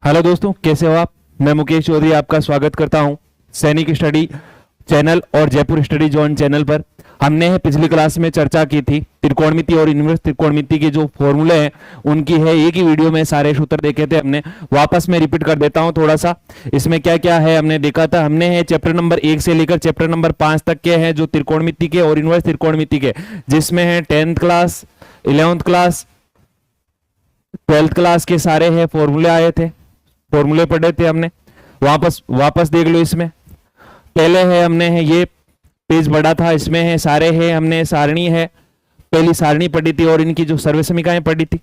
Hello दोस्तों, कैसे हो आप। मैं मुकेश चौधरी आपका स्वागत करता हूं सैनिक स्टडी चैनल और जयपुर स्टडी जोन चैनल पर। हमने पिछली क्लास में चर्चा की थी त्रिकोणमिति और इनवर्स त्रिकोणमिति के जो फॉर्मूले हैं उनकी है एक ही वीडियो में सारे सूत्र देखे थे हमने। वापस मैं रिपीट कर देता हूं थोड़ा सा। इसमें क्या क्या है हमने देखा था। हमने है चैप्टर नंबर 1 से लेकर चैप्टर नंबर 5 तक के हैं जो त्रिकोणमिति के और इनवर्स त्रिकोणमिति के, जिसमें है 10th class, 11th class, 12th class के सारे हैं फॉर्मूले आए थे, फॉर्मूले पढ़े थे हमने। वापस देख लो। इसमें पहले है हमने है ये पेज पढ़ा था, इसमें है सारे है हमने सारणी है, पहली सारणी पढ़ी थी और इनकी जो सर्व समीकरणें पढ़ी थी।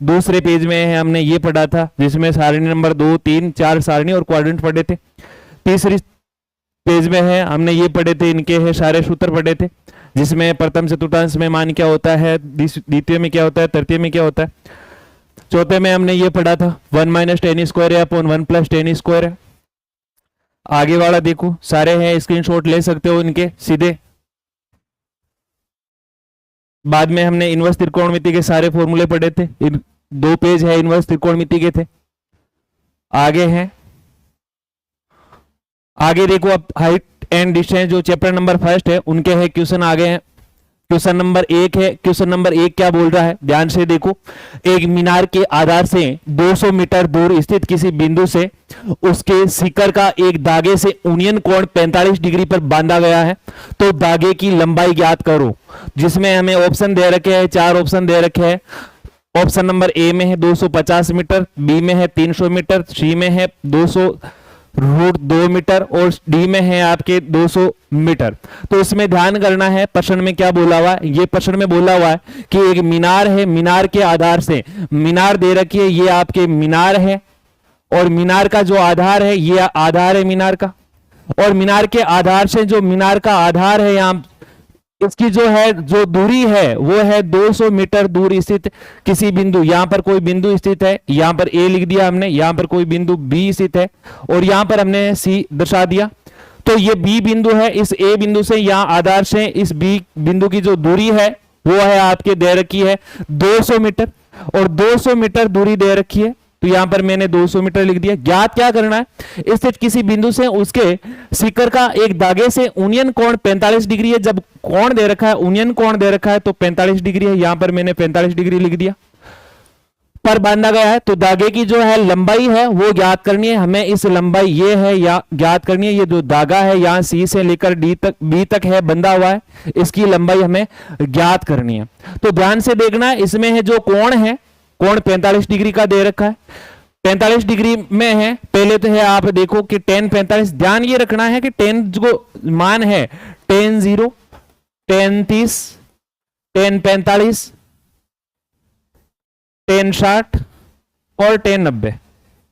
दूसरे पेज में है हमने ये पढ़ा था जिसमें सारणी नंबर 2, 3, 4 सारणी और क्वाड्रेंट पढ़े थे। तीसरी पेज में है हमने ये पढ़े थे, इनके है सारे सूत्र पढ़े थे, जिसमें प्रथम चतुर्थांश में मान क्या होता है, द्वितीय में क्या होता है, तृतीय में क्या होता है। चौथे में हमने ये पढ़ा था 1 माइनस टेन स्क्वायर है अपॉन 1 प्लस टेन स्क्वायर है। आगे वाला देखो, सारे हैं, स्क्रीनशॉट ले सकते हो इनके सीधे। बाद में हमने इनवर्स त्रिकोणमिति के सारे फॉर्मूले पढ़े थे, 2 पेज है इनवर्स त्रिकोणमिति के थे। आगे है, आगे देखो अब हाइट एंड डिस्टेंस जो चैप्टर नंबर 1 है उनके है क्वेश्चन आगे हैं। क्वेश्चन नंबर 1 है, क्वेश्चन नंबर 1 क्या बोल रहा है, ध्यान से देखो। एक मीनार के आधार से 200 मीटर दूर स्थित किसी बिंदु से उसके शिखर का एक धागे से यूनियन कोण 45 डिग्री पर बांधा गया है, तो धागे की लंबाई ज्ञात करो। जिसमें हमें ऑप्शन दे रखे हैं, 4 ऑप्शन दे रखे हैं। ऑप्शन नंबर ए में है 250 मीटर, बी में है 300 मीटर, सी में है 200√2 मीटर और डी में है आपके 200 मीटर। तो इसमें ध्यान करना है, प्रश्न में क्या बोला हुआ है। ये प्रश्न में बोला हुआ है कि एक मीनार है, मीनार के आधार से, मीनार दे रखी है, ये आपके मीनार है और मीनार का जो आधार है ये आधार है मीनार का, और मीनार के आधार से जो मीनार का आधार है यहां इसकी जो है जो दूरी है वो है 200 मीटर दूर स्थित किसी बिंदु, यहां पर कोई बिंदु स्थित है, यहां पर ए लिख दिया हमने, यहां पर कोई बिंदु बी स्थित है और यहां पर हमने सी दर्शा दिया। तो ये बी बिंदु है, इस ए बिंदु से यहां आधार से इस बी बिंदु की जो दूरी है वो है आपके दे रखी है 200 मीटर और 200 मीटर दूरी दे रखी है। तो यहां पर मैंने 200 मीटर लिख दिया। ज्ञात क्या करना है, स्थित किसी बिंदु से उसके शिखर का एक धागे से यूनियन कोण 45 डिग्री है। जब कोण दे रखा है, यूनियन कोण दे रखा है तो 45 डिग्री है, यहां पर मैंने 45 डिग्री लिख दिया पर बांधा गया है। तो धागे की जो है लंबाई है वो ज्ञात करनी है हमें। इस लंबाई ये है या ज्ञात करनी है। ये जो धागा है यहां सी से लेकर डी तक, बी तक है बंधा हुआ है, इसकी लंबाई हमें ज्ञात करनी है। तो ध्यान से देखना है, इसमें है जो कोण है, कोण 45 डिग्री का दे रखा है। 45 डिग्री में है, पहले तो है आप देखो कि tan 45, ध्यान ये रखना है कि tan जो मान है tan 0, tan 30, tan 45, tan 60 और tan 90,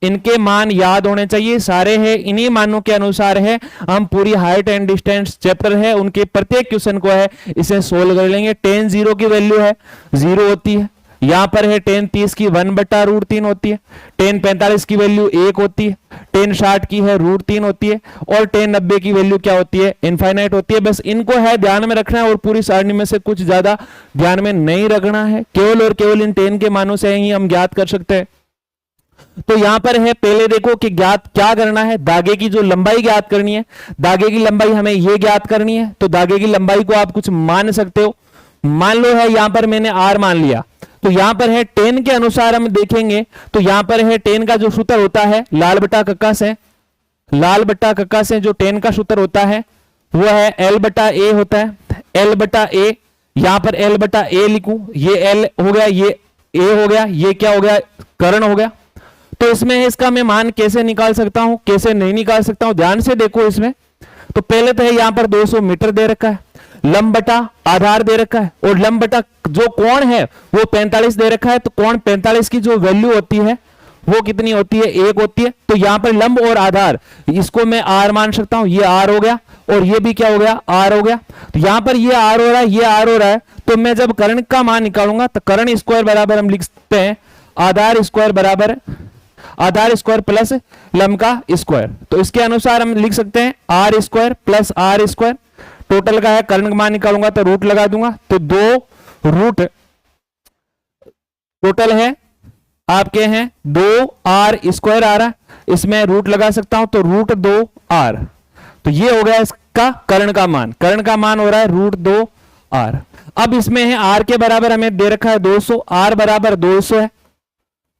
इनके मान याद होने चाहिए। सारे हैं इन्हीं मानों के अनुसार है हम पूरी हाइट एंड डिस्टेंस चैप्टर है उनके प्रत्येक क्वेश्चन को है इसे सोल्व कर लेंगे। tan 0 की वैल्यू है 0 होती है, यहां पर है tan 30 की 1/√3 होती है, tan 45 की वैल्यू 1 होती है, tan 60 की है √3 होती है और tan 90 की वैल्यू क्या होती है, इनफाइनाइट होती है। बस इनको है ध्यान में रखना है और पूरी सारणी में से कुछ ज्यादा ध्यान में नहीं रखना है, केवल और केवल इन tan के मानों से ही हम ज्ञात कर सकते हैं। तो यहां पर है, पहले देखो कि ज्ञात क्या करना है, धागे की जो लंबाई ज्ञात करनी है। धागे की लंबाई हमें यह ज्ञात करनी है। तो धागे की लंबाई को आप कुछ मान सकते हो, मान लो है यहां पर मैंने r मान लिया। तो यहां पर है tan के अनुसार हम देखेंगे तो यहां पर है tan का जो सूत्र होता है लाल बटा कक्का से, लाल बटा कक्का से जो tan का सूत्र होता है वो है L बटा A होता है। L बटा A, यहां पर L बटा A लिखूं, ये L हो गया, ये A हो गया, ये क्या हो गया, कर्ण हो गया। तो इसमें इसका मैं मान कैसे निकाल सकता हूं, कैसे नहीं निकाल सकता हूं, ध्यान से देखो। इसमें तो पहले तो है यहां पर 200 मीटर दे रखा है, लंब बटा आधार दे रखा है और लंब बटा जो कोण है वो 45 दे रखा है। तो कोण 45 की जो वैल्यू होती है वो कितनी होती है, 1 होती है। तो यहां पर लंब और आधार इसको मैं r मान सकता हूं, ये r हो गया और ये भी क्या हो गया, r हो गया। तो यहां पर ये r हो रहा है, ये r हो रहा है। तो मैं जब कर्ण का मान निकालूंगा तो कर्ण स्क्वायर बराबर हम लिख सकते हैं आधार स्क्वायर बराबर आधार स्क्वायर प्लस लंब का स्क्वायर। तो इसके अनुसार हम लिख सकते हैं r square plus r square. Total का है, कर्ण का मान निकालूंगा तो रूट लगा दूंगा, तो 2 रूट टोटल है आपके हैं 2r² आ रहा है, इसमें रूट लगा सकता हूं तो √2r, तो ये हो गया इसका कर्ण का मान। कर्ण का मान हो रहा है √2r। अब इसमें है r के बराबर हमें दे रखा है 200, r बराबर 200 है,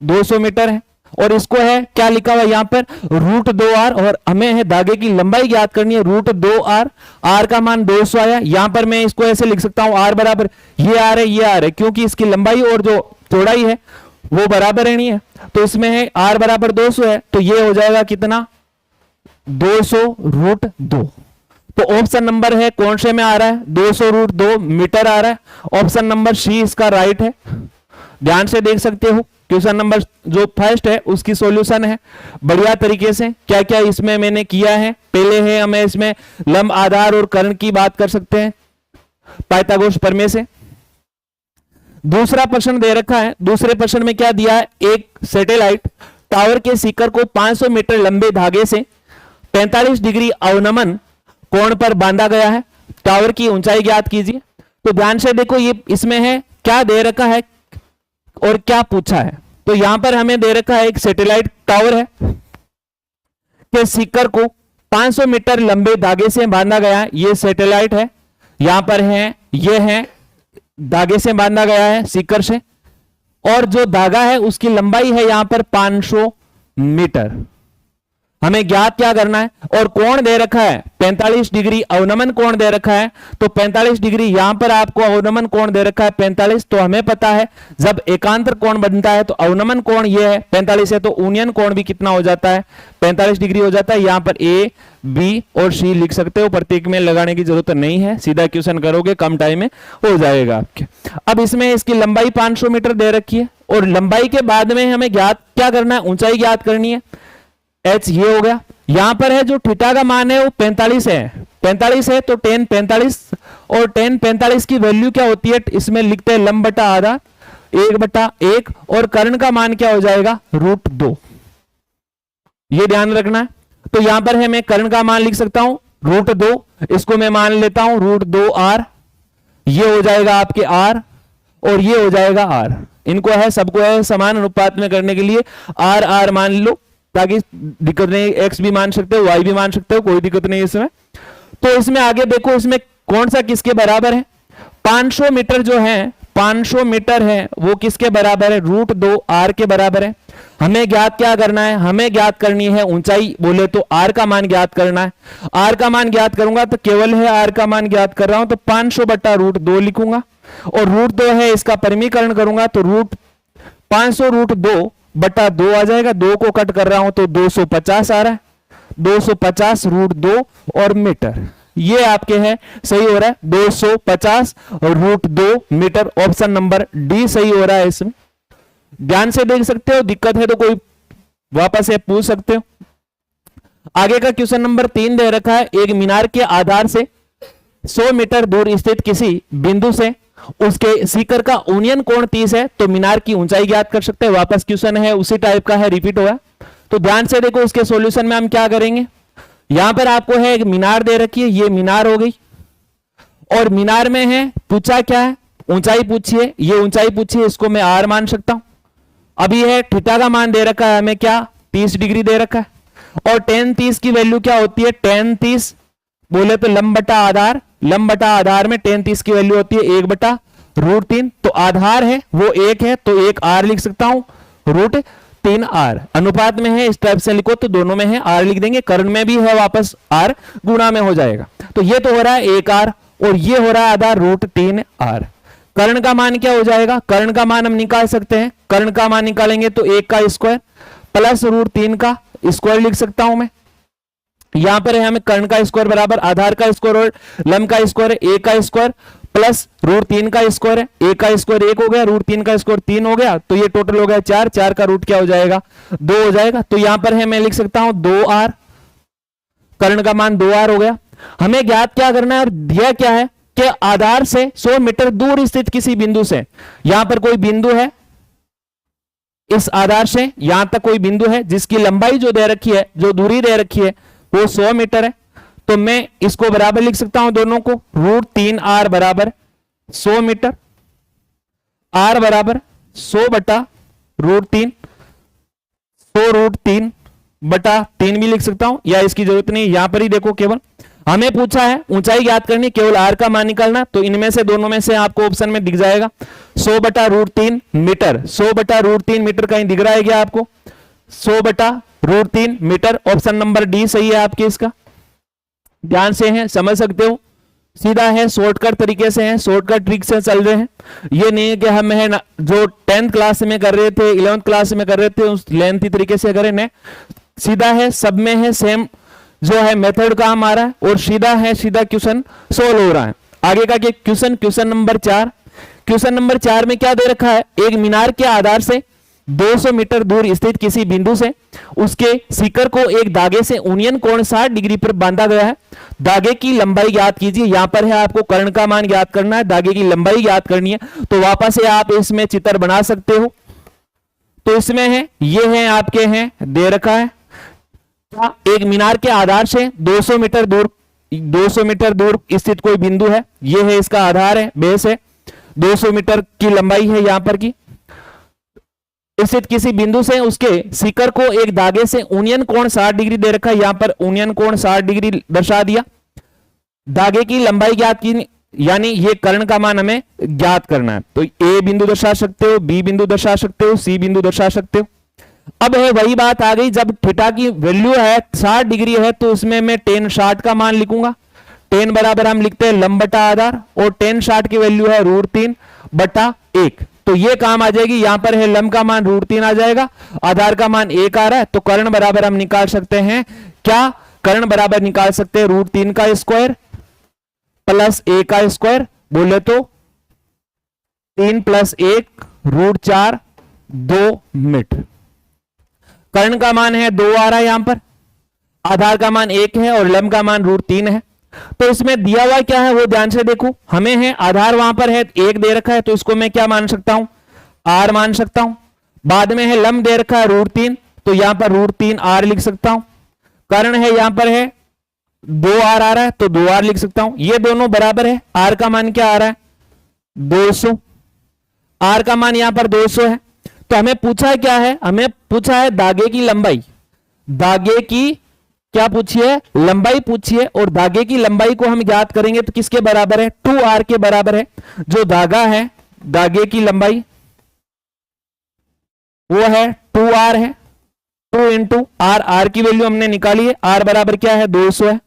200 मीटर है, और इसको है क्या लिखा हुआ है यहां पर √2r, और हमें है धागे की लंबाई ज्ञात करनी है √2r। r का मान 200 आया, यहां पर मैं इसको ऐसे लिख सकता हूं r बराबर ये r है, ये r है, क्योंकि इसकी लंबाई और जो चौड़ाई है वो बराबर रहनी है, तो इसमें है r बराबर 200 है, तो ये हो जाएगा कितना 200√2। तो ऑप्शन नंबर है कौन से में आ रहा है 200√2 मीटर आ रहा है, ऑप्शन नंबर सी इसका राइट है। ध्यान से देख सकते हो क्वेश्चन नंबर जो फर्स्ट है उसकी सॉल्यूशन है बढ़िया तरीके से। क्या क्या इसमें मैंने किया है, पहले है हमें इसमें लंब आधार और कर्ण की बात कर सकते हैं पाइथागोरस प्रमेय से। दूसरा प्रश्न दे रखा है, दूसरे प्रश्न में क्या दिया है, एक सैटेलाइट टावर के शिखर को 500 मीटर लंबे धागे से 45 डिग्री अवनमन कोण पर बांधा गया है, टावर की ऊंचाई ज्ञात कीजिए। तो ध्यान से देखो ये इसमें है क्या दे रखा है और क्या पूछा है। तो यहां पर हमें दे रखा है एक सैटेलाइट टावर है के शिखर को 500 मीटर लंबे धागे से बांधा गया है, ये सैटेलाइट है, यहां पर है ये है धागे से बांधा गया है शिखर से, और जो धागा है उसकी लंबाई है यहां पर 500 मीटर। हमें ज्ञात क्या करना है, और कोण दे रखा है 45 डिग्री अवनमन कोण दे रखा है, तो 45 डिग्री यहां पर आपको अवनमन कोण दे रखा है 45, तो हमें पता है जब एकांतर कोण बनता है तो अवनमन कोण ये है 45 है, तो यूनियन कोण भी कितना हो जाता है 45 डिग्री हो जाता है। यहां पर ए बी और सी लिख सकते हो, प्रत्येक में लगाने की जरूरत नहीं है, सीधा क्वेश्चन करोगे कम टाइम में हो जाएगा आपके। अब इसमें इसकी लंबाई 500 मीटर दे रखी है, और लंबाई के बाद में हमें ज्ञात क्या करना है, ऊंचाई ज्ञात करनी है, h ये हो गया। यहां पर है जो थीटा का मान है वो 45 है, 45 है तो tan 45, और tan 45 की वैल्यू क्या होती है, इसमें लिखते हैं लंब बटा आधा 1/1, और कर्ण का मान क्या हो जाएगा √2, ये ध्यान रखना है। तो यहां पर है मैं कर्ण का मान लिख सकता हूं √2, इसको मैं मान लेता हूं √2r, ये हो जाएगा आपके r, और ये हो जाएगा r। इनको है सबको है समान अनुपात में करने के लिए r मान लो, ताकि दिक्कत नहीं, x भी मान सकते हो y भी मान सकते हो, कोई दिक्कत नहीं इसमें। तो इसमें आगे देखो इसमें कौन सा किसके बराबर है, 500 मीटर जो है 500 मीटर है वो किसके बराबर है √2r के बराबर है। हमें ज्ञात क्या करना है, हमें ज्ञात करनी है ऊंचाई, बोले तो r का मान ज्ञात करना है। r का मान ज्ञात करूंगा तो केवल है r का मान ज्ञात कर रहा हूं तो 500 बटा √2 लिखूंगा, और √2 है इसका परिमीकरण करूंगा तो 500 √2 बटा 2 आ जाएगा, 2 को कट कर रहा हूं तो 250 आ रहा है, 250 √2 और मीटर, ये आपके हैं सही हो रहा है 250 √2 मीटर। ऑप्शन नंबर डी सही हो रहा है इसमें। ध्यान से देख सकते हो, दिक्कत है तो कोई वापस से पूछ सकते हो। आगे का क्वेश्चन नंबर 3 दे रखा है, एक मीनार के आधार से 100 मीटर दूर स्थित किसी बिंदु से उसके शिखर का यूनियन कोण 30 है, तो मीनार की ऊंचाई ज्ञात कर सकते हैं। वापस क्वेश्चन है उसी टाइप का है, रिपीट हुआ। तो ध्यान से देखो इसके सॉल्यूशन में हम क्या करेंगे, यहां पर आपको है एक मीनार दे रखी है, ये मीनार हो गई, और मीनार में है पूछा क्या है, ऊंचाई पूछिए, ये ऊंचाई पूछिए, इसको मैं r मान सकता हूं। अभी है थीटा का मान दे रखा है हमें क्या 30 डिग्री दे रखा है, और tan 30 की वैल्यू क्या होती है, tan 30 बोले तो लंब बटा आधार, लंब बटा आधार में tan 30 की वैल्यू होती है 1/√3, तो आधार है वो 1 है तो 1 r लिख सकता हूं, √3r अनुपात में है, इस टाइप से लिखो तो दोनों में है r लिख देंगे, कर्ण में भी है वापस r, गुणा में हो जाएगा। तो ये तो हो रहा है 1 r और ये हो रहा है आधार √3r। कर्ण का मान क्या हो जाएगा, कर्ण का मान हम निकाल सकते हैं, कर्ण का मान निकालेंगे तो 1 का स्क्वायर प्लस √3 का स्क्वायर लिख सकता हूं मैं। यहां पर है हमें कर्ण का स्क्वायर बराबर आधार का स्क्वायर और लंब का स्क्वायर है, 1 का स्क्वायर प्लस √3 का स्क्वायर है, 1 का स्क्वायर 1 हो गया, √3 का स्क्वायर 3 हो गया, तो ये टोटल हो गया 4, 4 का रूट क्या हो जाएगा 2 हो जाएगा। तो यहां पर है मैं लिख सकता हूं 2r, कर्ण का मान 2r हो गया। हमें ज्ञात क्या करना है, और दिया क्या है कि आधार से 100 मीटर दूर स्थित किसी बिंदु से, यहां पर कोई बिंदु है, इस आधार से यहां तक कोई बिंदु है जिसकी लंबाई जो दे रखी है, जो दूरी दे रखी है वो 100 मीटर है, तो मैं इसको बराबर लिख सकता हूं दोनों को, √3r बराबर 100 मीटर, r बराबर 100 बटा √3 तो √3/3 भी लिख सकता हूं, या इसकी जरूरत नहीं, यहां पर ही देखो केवल हमें पूछा है ऊंचाई ज्ञात करनी, केवल r का मान निकालना, तो इनमें से दोनों में से आपको ऑप्शन में दिख जाएगा 100/√3 मीटर। 100/√3 मीटर कहीं दिख रहा है क्या आपको? 100/√3 मीटर, ऑप्शन नंबर डी सही है आपके। इसका ध्यान से है, समझ सकते हो, सीधा है, शॉर्टकट तरीके से है, शॉर्टकट ट्रिक से चल रहे हैं। ये नहीं है कि हम है ना जो 10th क्लास में कर रहे थे, 11th क्लास में कर रहे थे उस लेंथी तरीके से करें, नहीं, सीधा है, सब में है सेम जो है मेथड काम आ रहा है, और सीधा है, सीधा क्वेश्चन सोल्व हो रहा है। आगे का क्वेश्चन नंबर 4। क्वेश्चन नंबर 4 में क्या दे रखा है? एक मीनार के आधार से 200 मीटर दूर स्थित किसी बिंदु से उसके शिखर को एक धागे से उन्नयन कोण 60 डिग्री पर बांधा गया है। धागे की लंबाई ज्ञात कीजिए। यहां पर है आपको कर्ण का मान ज्ञात करना है, धागे की लंबाई ज्ञात करनी है। तो वापस से आप इसमें चित्र बना सकते हो। तो इसमें है, ये है आपके हैं दे रखा है, एक मीनार के आधार से 200 मीटर दूर स्थित कोई बिंदु है, ये है इसका आधार है, बेस है, 200 मीटर की लंबाई है यहां पर की, स्थित किसी बिंदु से उसके शिखर को एक धागे से उन्नयन कोण 60 डिग्री दे रखा है। यहां पर उन्नयन कोण 60 डिग्री दर्शा दिया। धागे की लंबाई ज्ञात की, यानी ये कर्ण का मान हमें ज्ञात करना है। तो ए बिंदु दर्शा सकते हो, बी बिंदु दर्शा सकते हो, सी बिंदु दर्शा सकते हो। अब है वही बात आ गई, जब थीटा की वैल्यू है 60 डिग्री है तो उसमें मैं tan 60 का मान लिखूंगा। tan बराबर हम लिखते हैं लंब बटा आधार, और tan 60 की वैल्यू है √3/1। तो ये काम आ जाएगी, यहां पर है लंब का मान √3 आ जाएगा, आधार का मान 1 आ रहा है, तो कर्ण बराबर हम निकाल सकते हैं क्या? कर्ण बराबर निकाल सकते हैं √3 का स्क्वायर प्लस a का स्क्वायर, बोले तो 3 + 1 √4 2 मीटर। कर्ण का मान है 2 आ रहा है यहां पर, आधार का मान 1 है और लंब का मान √3 है। तो इसमें दिया हुआ क्या है वो ध्यान से देखो। हमें है आधार वहां पर है 1 दे रखा है, तो इसको मैं क्या मान सकता हूं? r मान सकता हूं। बाद में है लंब दे रखा है √3, तो यहां पर √3r लिख सकता हूं। कर्ण है यहां पर है 2r आ रहा है, तो 2r लिख सकता हूं। ये दोनों बराबर है। r का मान क्या आ रहा है? 200। r का मान यहां पर 200 है। तो हमें पूछा है क्या है? हमें पूछा है धागे की लंबाई। धागे की क्या पूछिए? लंबाई पूछिए, और धागे की लंबाई को हम ज्ञात करेंगे तो किसके बराबर है? 2r के बराबर है। जो धागा है, धागे की लंबाई वो है 2r है, 2 × r। r की वैल्यू हमने निकाली है, r बराबर क्या है? 200 है।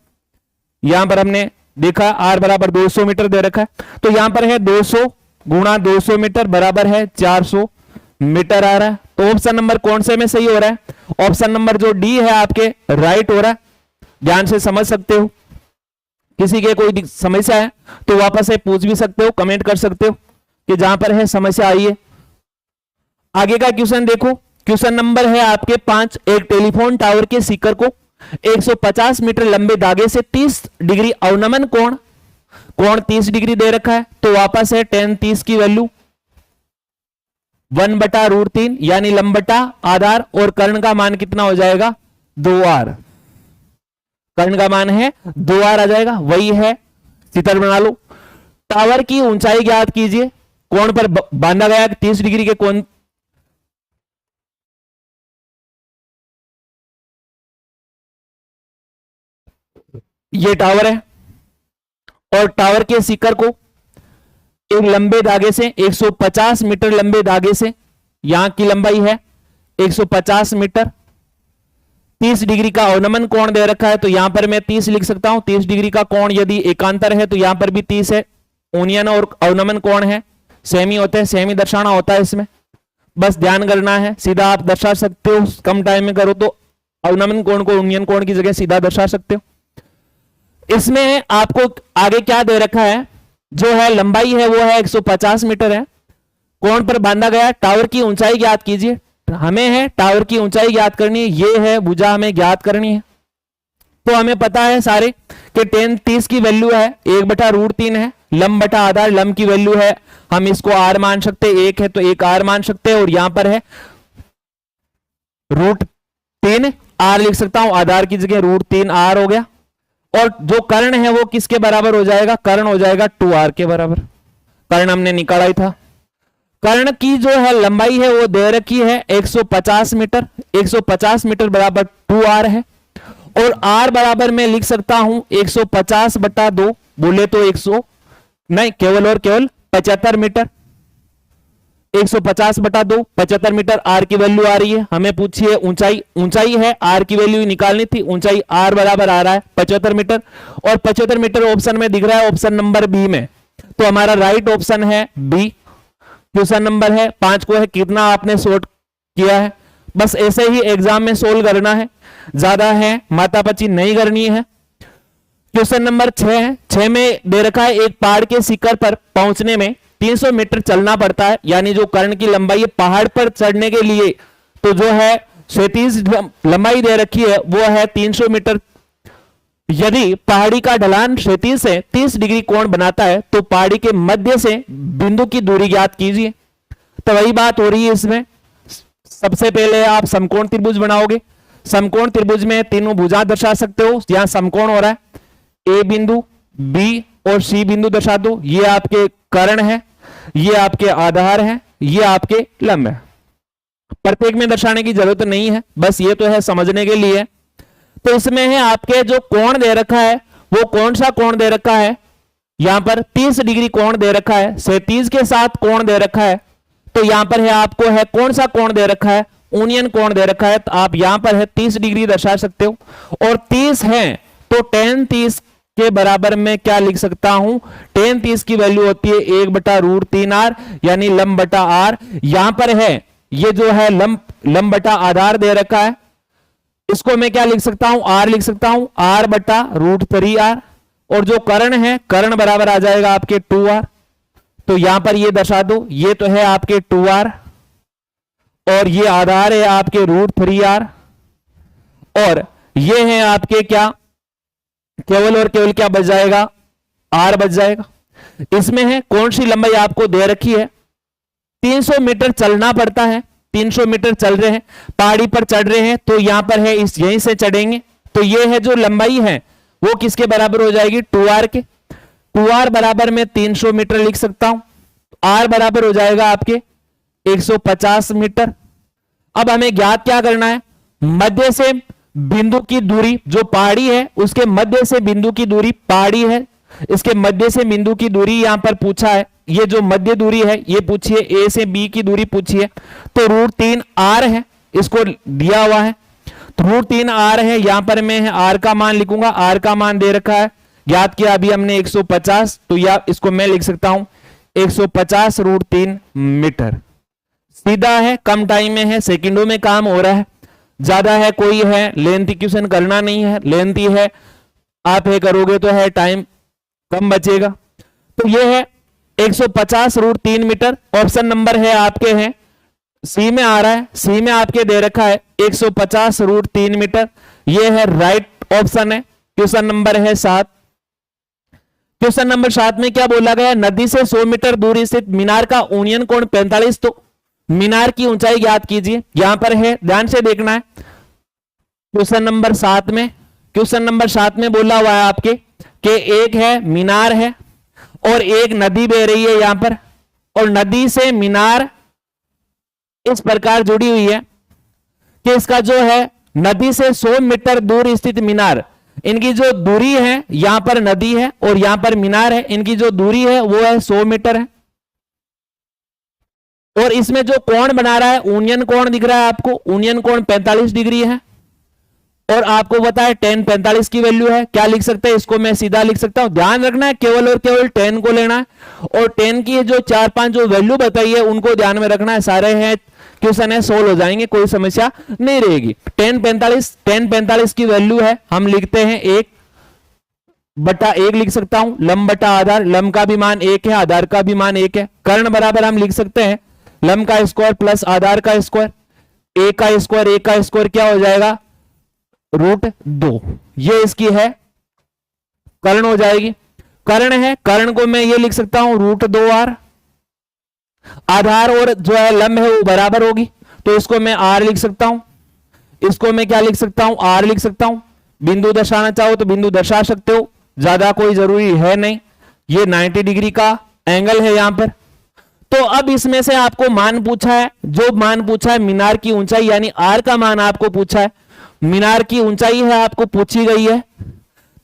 यहां पर हमने देखा r बराबर 200 मीटर दे रखा है, तो यहां पर है 200 × 200 मीटर बराबर है 400 मीटर आ रहा है। तो ऑप्शन नंबर कौन से में सही हो रहा है? ऑप्शन नंबर जो डी है आपके राइट हो रहा है। ध्यान से समझ सकते हो। किसी के कोई समस्या है तो वापस से पूछ भी सकते हो, कमेंट कर सकते हो कि जहां पर है समस्या आई है। आगे का क्वेश्चन देखो। क्वेश्चन नंबर है आपके 5। एक टेलीफोन टावर के शिखर को 150 मीटर लंबे धागे से 30 डिग्री अवनमन कोण 30 डिग्री दे रखा है। तो वापस है tan 30 की वैल्यू 1/√3, यानी लंब बटा आधार, और कर्ण का मान कितना हो जाएगा? 2r। कर्ण का मान है 2r आ जाएगा। वही है, चित्र बना लो। टावर की ऊंचाई ज्ञात कीजिए। कोण पर बांधा गया 30 डिग्री के कोण, ये टावर है, और टावर के शिखर को एक लंबे धागे से 150 मीटर लंबे धागे से, यहां की लंबाई है 150 मीटर, 30 डिग्री का अवनमन कोण दे रखा है। तो यहां पर मैं 30 लिख सकता हूं। 30 डिग्री का कोण यदि एकांतर है तो यहां पर भी 30 है। उन्नयन और अवनमन कोण है सेमी होते हैं, सेमी दर्शाना होता है इसमें, बस ध्यान करना है। सीधा आप दर्शा सकते हो, कम टाइम में करो तो अवनमन कोण को उन्नयन कोण की जगह सीधा दर्शा सकते हो। इसमें आपको आगे क्या दे रखा है? जो है लंबाई है वो है 150 मीटर है, कोण पर बांधा गया। टावर की ऊंचाई ज्ञात कीजिए। हमें है टावर की ऊंचाई ज्ञात करनी है, ये है भुजा हमें ज्ञात करनी है। तो हमें पता है सारे कि tan 30 की वैल्यू है 1/√3 है, लंब बटा आधार, लंब की वैल्यू है, हम इसको r मान सकते हैं, 1 है तो 1 r मान सकते हैं, और यहां पर है √3 r लिख सकता हूं, आधार की जगह √3 r हो गया। और जो कर्ण है वो किसके बराबर हो जाएगा? कर्ण हो जाएगा 2r के बराबर। कर्ण हमने निकाला ही था। कर्ण की जो है लंबाई है वो दे रखी है 150 मीटर, 150 मीटर बराबर 2r है, और r बराबर मैं लिख सकता हूं 150 बटा 2, बोले तो 100 नहीं, केवल और केवल 75 मीटर। 150 बटा 2 75 मीटर r की वैल्यू आ रही है। हमें पूछिए ऊंचाई, ऊंचाई है r की वैल्यू निकालनी थी, ऊंचाई r बराबर आ रहा है 75 मीटर, और 75 मीटर ऑप्शन में दिख रहा है, ऑप्शन नंबर बी में, तो हमारा राइट ऑप्शन है बी। क्वेश्चन नंबर है 5 को है कितना आपने शॉर्ट किया है, बस ऐसे ही एग्जाम में सोल्व करना है, ज्यादा है मातापची नहीं करनी है। क्वेश्चन नंबर 6 है, 6 में दे रखा है एक पहाड़ के शिखर पर पहुंचने में 300 मीटर चलना पड़ता है, यानी जो कर्ण की लंबाई है पहाड़ पर चढ़ने के लिए, तो जो है क्षैतिज लंबाई दे रखी है वो है 300 मीटर। यदि पहाड़ी का ढलान क्षैतिज से 30 डिग्री कोण बनाता है तो पहाड़ी के मध्य से बिंदु की दूरी ज्ञात कीजिए। तो वही बात हो रही है इसमें, सबसे पहले आप समकोण त्रिभुज बनाओगे। समकोण त्रिभुज में तीनों भुजा दर्शा सकते हो, यहां समकोण हो रहा है, ए बिंदु, बी और सी बिंदु दर्शा दो। ये आपके कर्ण है, ये आपके आधार है, ये आपके लंब है। प्रत्येक में दर्शाने की जरूरत नहीं है, बस ये तो है समझने के लिए। तो इसमें है आपके जो कोण दे रखा है वो कौन सा कोण दे रखा है, यहां पर 30 डिग्री कोण दे रखा है, क्षैतिज के साथ कोण दे रखा है, तो यहां पर है आपको है कौन सा कोण दे रखा है, यूनियन कोण दे रखा है, तो आप यहां पर है 30 डिग्री दर्शा सकते हो। और 30 है तो tan 30 के बराबर में क्या लिख सकता हूं, tan 30 की वैल्यू होती है 1/√3r, यानी लंब बटा r। यहां पर है ये जो है लंब बटा आधार दे रखा है, इसको मैं क्या लिख सकता हूं, r लिख सकता हूं, r/√3r। और जो कर्ण है, कर्ण बराबर आ जाएगा आपके 2r, तो यहां पर ये दर्शा दो, ये तो है आपके 2r और ये आधार है आपके √3r, और ये है आपके क्या, केवल और केवल क्या बच जाएगा, r बच जाएगा। इसमें है कौन सी लंबाई आपको दे रखी है, 300 मीटर चलना पड़ता है, 300 मीटर चल रहे हैं, पहाड़ी पर चढ़ रहे हैं, तो यहां पर है इस यहीं से चढ़ेंगे, तो ये है जो लंबाई है वो किसके बराबर हो जाएगी, 2r के। 2r बराबर में 300 मीटर लिख सकता हूं, r बराबर हो जाएगा आपके 150 मीटर। अब हमें ज्ञात क्या करना है, मध्य से बिंदु की दूरी, जो पहाड़ी है उसके मध्य से बिंदु की दूरी, पहाड़ी है इसके मध्य से बिंदु की दूरी यहां पर पूछा है, ये जो मध्य दूरी है ये पूछिए, ए से बी की दूरी पूछिए, तो √3r है, इसको दिया हुआ है, तो √3r है, यहां पर मैं r का मान लिखूंगा, r का मान दे रखा है, याद किया अभी हमने 150, तो या इसको मैं लिख सकता हूं 150 √3 मीटर। सीधा है, कम टाइम में है, सेकंडों में काम हो रहा है, ज्यादा है कोई है लेंथी क्वेश्चन करना नहीं है, लेंथी है आप है करोगे तो है टाइम कम बचेगा। तो ये है 150 √3 मीटर। ऑप्शन नंबर है आपके हैं सी में आ रहा है, सी में आपके दे रखा है 150 √3 मीटर, ये है राइट ऑप्शन है। क्वेश्चन नंबर है 7। क्वेश्चन नंबर 7 में क्या बोला गया, नदी से 100 मीटर दूरी स्थित मीनार का यूनियन कोण 45, तो मीनार की ऊंचाई ज्ञात कीजिए। यहां पर है, ध्यान से देखना है, क्वेश्चन नंबर 7 में, क्वेश्चन नंबर 7 में बोला हुआ है आपके कि एक है मीनार है और एक नदी बह रही है यहां पर, और नदी से मीनार इस प्रकार जुड़ी हुई है कि इसका जो है नदी से 100 मीटर दूर स्थित मीनार, इनकी जो दूरी है, यहां पर नदी है और यहां पर मीनार है, इनकी जो दूरी है वो है 100 मीटर है। और इसमें जो कोण बना रहा है, यूनियन कोण दिख रहा है आपको, यूनियन कोण 45 डिग्री है, और आपको पता है tan 45 की वैल्यू है, क्या लिख सकते हैं, इसको मैं सीधा लिख सकता हूं। ध्यान रखना है केवल और केवल tan को लेना है, और tan की जो 4-5 जो वैल्यू बताई है उनको ध्यान में रखना है, सारे हैं क्वेश्चन है सोल्व हो जाएंगे, कोई समस्या नहीं रहेगी। tan 45 की वैल्यू है, हम लिखते हैं 1/1 लिख सकता हूं, लंब बटा आधार, लंब का भी मान 1 है, आधार का भी मान 1 है। कर्ण बराबर हम लिख सकते हैं लंब का स्क्वायर प्लस आधार का स्क्वायर, a का स्क्वायर क्या हो जाएगा, √2, ये इसकी है कर्ण हो जाएगी। कर्ण है, कर्ण को मैं ये लिख सकता हूं √2r। आधार और जो है लंब है वो बराबर होगी, तो इसको मैं r लिख सकता हूं, इसको मैं क्या लिख सकता हूं, r लिख सकता हूं। बिंदु दर्शाना चाहो तो बिंदु दर्शा सकते हो, ज्यादा कोई जरूरी है नहीं। ये 90 डिग्री का एंगल है यहां पर, तो अब इसमें से आपको मान पूछा है, जो मान पूछा है मीनार की ऊंचाई यानी आर का मान आपको पूछा है, मीनार की ऊंचाई है आपको पूछी गई है।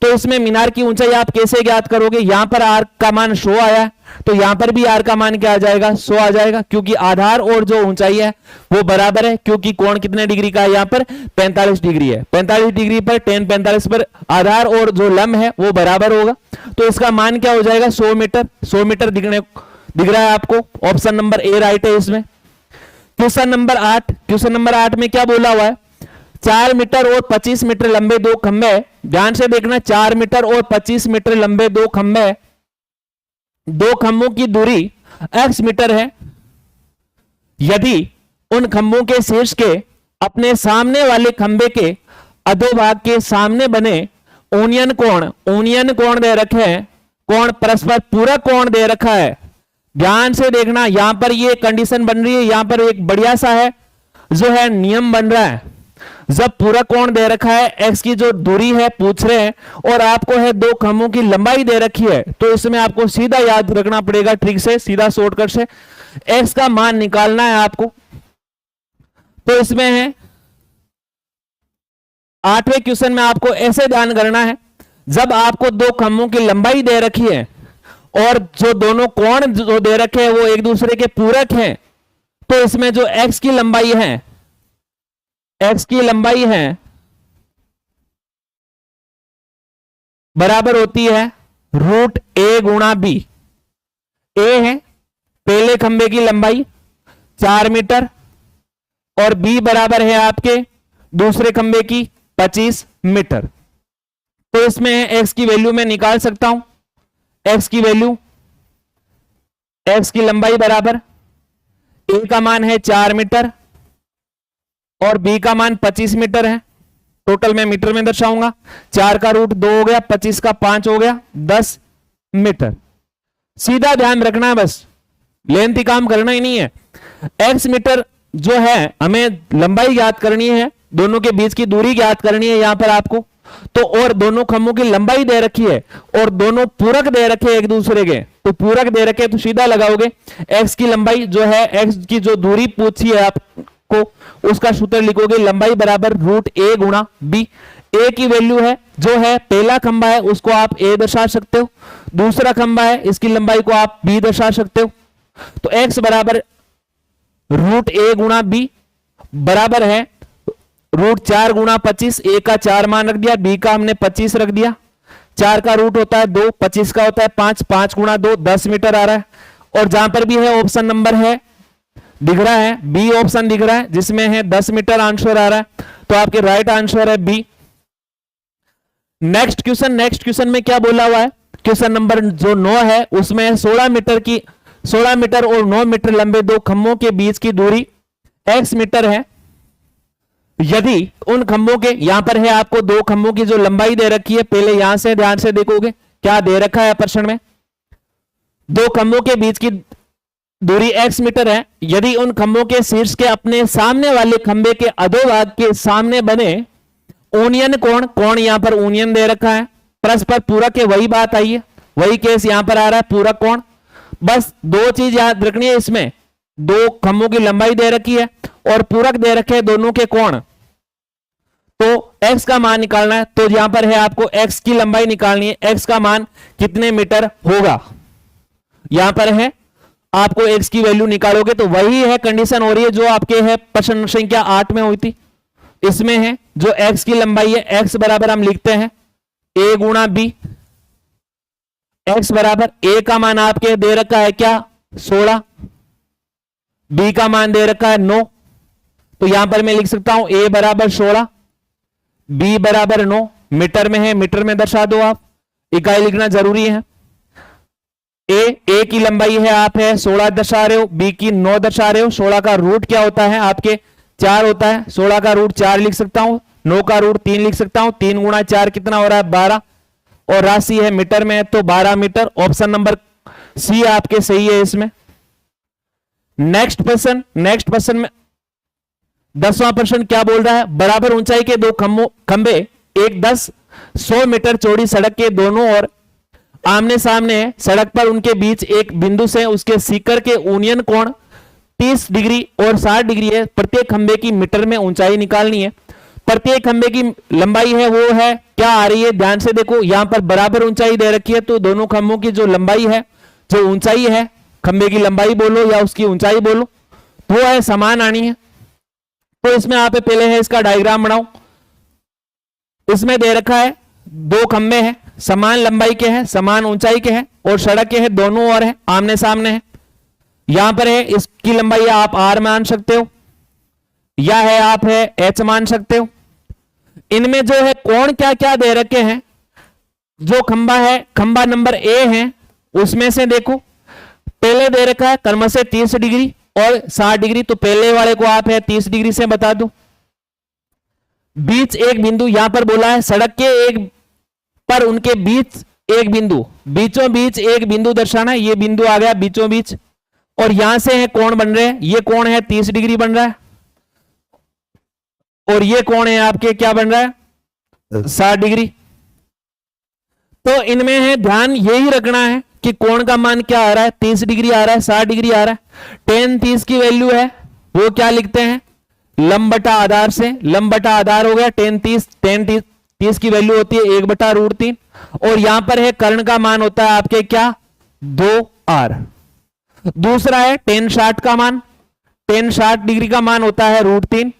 तो इसमें मीनार की ऊंचाई आप कैसे ज्ञात करोगे, यहां पर आर का मान 100 आया है तो यहां पर भी आर का मान क्या आ जाएगा, 100 आ जाएगा, क्योंकि आधार और जो ऊंचाई है वो बराबर है, क्योंकि कोण कितने डिग्री का है, यहां पर 45 डिग्री है। 45 डिग्री पर tan 45 पर आधार और जो लंब है वो बराबर होगा, तो इसका मान क्या हो जाएगा 100 मीटर। 100 मीटर दिख रहा है आपको, ऑप्शन नंबर ए राइट है इसमें। क्वेश्चन नंबर 8, क्वेश्चन नंबर 8 में क्या बोला हुआ है, 4 मीटर और 25 मीटर लंबे दो खंभे, ध्यान से देखना, 4 मीटर और 25 मीटर लंबे दो खंभे, दो खंभों की दूरी x मीटर है। यदि उन खंभों के शीर्ष के अपने सामने वाले खंभे के अधोभाग के सामने बने ओनियन कोण दे रखे हैं, कोण परस्पर पूरक कोण दे रखा है। ध्यान से देखना, यहां पर ये कंडीशन बन रही है, यहां पर एक बढ़िया सा है जो है नियम बन रहा है। जब पूरा कोण दे रखा है, x की जो दूरी है पूछ रहे हैं और आपको है दो खंभों की लंबाई दे रखी है, तो इसमें आपको सीधा याद रखना पड़ेगा ट्रिक से, सीधा शॉर्टकट से x का मान निकालना है आपको। तो इसमें है 8वें क्वेश्चन में आपको ऐसे ध्यान करना है, जब आपको दो खंभों की लंबाई दे रखी है और जो दोनों कोण जो दे रखे हैं वो एक दूसरे के पूरक हैं, तो इसमें जो x की लंबाई है, x की लंबाई है बराबर होती है √a गुणा b। a है पहले खंबे की लंबाई 4 मीटर और b बराबर है आपके दूसरे खंबे की 25 मीटर। तो इसमें x की वैल्यू मैं निकाल सकता हूं, x की वैल्यू, x की लंबाई बराबर a का मान है 4 मीटर और b का मान 25 मीटर है। टोटल मैं मीटर में दर्शाऊंगा, 4 का रूट 2 हो गया, 25 का 5 हो गया, 10 मीटर। सीधा ध्यान रखना है, बस लेंथी काम करना ही नहीं है। x मीटर जो है हमें लंबाई ज्ञात करनी है, दोनों के बीच की दूरी ज्ञात करनी है यहां पर आपको, तो और दोनों खंभों की लंबाई दे रखी है और दोनों पूरक दे रखे एक दूसरे के, तो पूरक दे रखे तो सीधा लगाओगे, x की लंबाई जो है, x की जो दूरी पूछी है आपको उसका सूत्र लिखोगे, लंबाई बराबर √a गुणा b। a की वैल्यू है जो है पहला खंबा है उसको आप a दर्शा सकते हो, दूसरा खंबा है इसकी लंबाई को आप b दर्शा सकते हो। तो x बराबर √a गुणा b बराबर है √4 गुणा 25, a का 4 मान रख दिया, b का हमने 25 रख दिया, 4 का रूट होता है 2, 25 का होता है 5, 5 गुणा 2 10 मीटर आ रहा है। और जहां पर भी है ऑप्शन नंबर है दिख रहा है, बी ऑप्शन दिख रहा है जिसमें है 10 मीटर आंसर आ रहा है, तो आपके राइट आंसर है बी। नेक्स्ट क्वेश्चन में क्या बोला हुआ है, क्वेश्चन नंबर जो 9 है उसमें 16 मीटर और 9 मीटर लंबे दो खंभों के बीच की दूरी x मीटर है। यदि उन खंभों के, यहां पर है आपको दो खंभों की जो लंबाई दे रखी है, पहले यहां से ध्यान से देखोगे क्या दे रखा है प्रश्न में, दो खंभों के बीच की दूरी x मीटर है। यदि उन खंभों के शीर्ष के अपने सामने वाले खंभे के अधोभाग के सामने बने ओनियन कोण यहां पर ओनियन दे रखा है, परस्पर पूरक है, वही बात आई है, वही केस यहां पर आ रहा है, पूरक कोण। बस दो चीज याद रखनी है इसमें, दो खंभों की लंबाई दे रखी है और पूरक दे रखे हैं दोनों के कोण, तो x का मान निकालना है। तो यहां पर है आपको x की लंबाई निकालनी है, x का मान कितने मीटर होगा, यहां पर है आपको x की वैल्यू निकालोगे तो वही है कंडीशन हो रही है जो आपके है प्रश्न संख्या 8 में हुई थी। इसमें है जो x की लंबाई है, x बराबर हम लिखते हैं a गुणा b, x बराबर a का मान आपके दे रखा है क्या 16, b का मान दे रखा है 9, तो यहां पर मैं लिख सकता हूं a बराबर 16, b बराबर 9, मीटर में है, मीटर में दर्शा दो आप, इकाई लिखना जरूरी है। a की लंबाई है आप है 16 दर्शा रहे हो, b की 9 दर्शा रहे हो, 16 का रूट क्या होता है आपके 4 होता है, 16 का रूट 4 लिख सकता हूं, 9 का रूट 3 लिख सकता हूं, 3 गुणा 4 कितना हो रहा है 12, और राशि है मीटर में तो 12 मीटर, ऑप्शन नंबर सी आपके सही है इसमें। नेक्स्ट प्रश्न में 10वां प्रश्न क्या बोल रहा है, बराबर ऊंचाई के दो खंबे एक 100 मीटर चौड़ी सड़क के दोनों ओर आमने सामने है, सड़क पर उनके बीच एक बिंदु से उसके सीकर के यूनियन कोण 30 डिग्री और 60 डिग्री है। प्रत्येक खंबे की मीटर में ऊंचाई निकालनी है। प्रत्येक खंबे की लंबाई है वो है क्या आ रही है, ध्यान से देखो, यहां पर बराबर ऊंचाई दे रखी है, तो दोनों खंभों की जो लंबाई है, जो ऊंचाई है, खंबे की लंबाई बोलो या उसकी ऊंचाई बोलो, वो है समान आनी है। तो इसमें आप पहले है इसका डायग्राम बनाओ। इसमें दे रखा है दो खंबे हैं, समान लंबाई के हैं, समान ऊंचाई के हैं और सड़क के हैं दोनों ओर है, आमने सामने है। यहां पर है इसकी लंबाई आप आर मान सकते हो या है आप है एच मान सकते हो। इनमें जो है कोण क्या क्या दे रखे हैं, जो खंबा है, खंबा नंबर ए है, उसमें से देखो पहले दे रखा है क्रमशः से 30 डिग्री और 60 डिग्री, तो पहले वाले को आप है 30 डिग्री से बता दो। बीच एक बिंदु यहां पर बोला है, सड़क के एक पर उनके बीच एक बिंदु, बीचों बीच एक बिंदु दर्शाना है। ये बिंदु आ गया बीचों बीच और यहां से है कोण बन रहे हैं, ये कोण है 30 डिग्री बन रहा है और ये कोण है आपके क्या बन रहा है 60 डिग्री। तो इनमें है ध्यान यही रखना है कि कोण का मान क्या आ रहा है, 30 डिग्री आ रहा है, 60 डिग्री आ रहा है। tan 30 की वैल्यू है वो क्या लिखते हैं, लंब बटा आधार से, लंब बटा आधार हो गया tan 30 की वैल्यू होती है 1/√3 और यहां पर है कर्ण का मान होता है आपके क्या 2r। दूसरा है tan 60 का मान, tan 60 डिग्री का मान होता है √3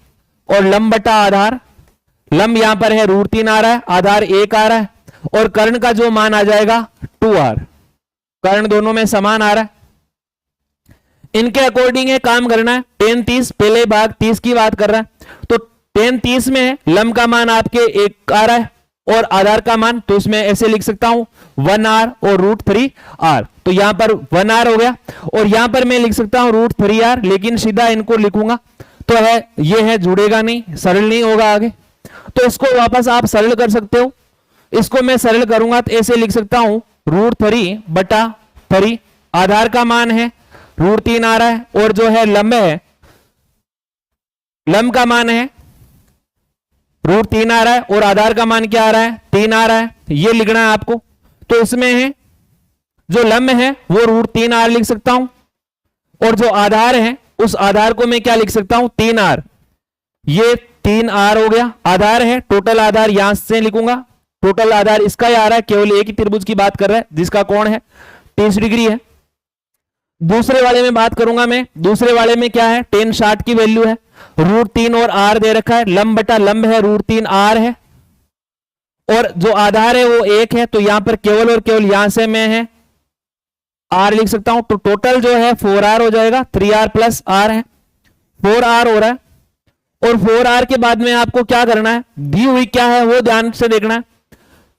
और लंब बटा आधार, लंब यहां पर है √3 आ रहा है, आधार 1 आ रहा है और कर्ण का जो मान आ जाएगा 2r। कर्ण दोनों में समान आ रहा है, इनके अकॉर्डिंग है काम करना है। tan 30 पहले भाग 30 की बात कर रहा है, तो tan 30 में लंब का मान आपके 1 आ रहा है और आधार का मान, तो इसमें ऐसे लिख सकता हूं 1r और √3r, तो यहां पर 1r हो गया और यहां पर मैं लिख सकता हूं √3r, लेकिन सीधा इनको लिखूंगा तो है ये है जुड़ेगा नहीं, सरल नहीं होगा आगे, तो इसको वापस आप सरल कर सकते हो। इसको मैं सरल करूंगा तो ऐसे लिख सकता हूं √3/3, आधार का मान है √3 आ रहा है और जो है लंब है, लंब का मान है √3 आ रहा है और आधार का मान क्या आ रहा है 3 आ रहा है, ये लिखना है आपको। तो इसमें है जो लंब है वो √3r लिख सकता हूं और जो आधार है उस आधार को मैं क्या लिख सकता हूं 3r, ये 3r हो गया। आधार है, टोटल आधार यहां से लिखूंगा, टोटल आधार इसका ही आ रहा है, केवल एक ही त्रिभुज की बात कर रहा है जिसका कोण है 30 डिग्री है। दूसरे वाले में बात करूंगा मैं, दूसरे वाले में क्या है tan 60 की वैल्यू है √3 और r दे रखा है, लंब बटा लंब है √3r है और जो आधार है वो 1 है, तो यहां पर केवल और केवल यहां से मैं है r लिख सकता हूं, तो टोटल जो है 4r हो जाएगा, 3r प्लस r है 4r हो रहा है। और 4r के बाद में आपको क्या करना है, दी हुई क्या है वो ध्यान से देखना है।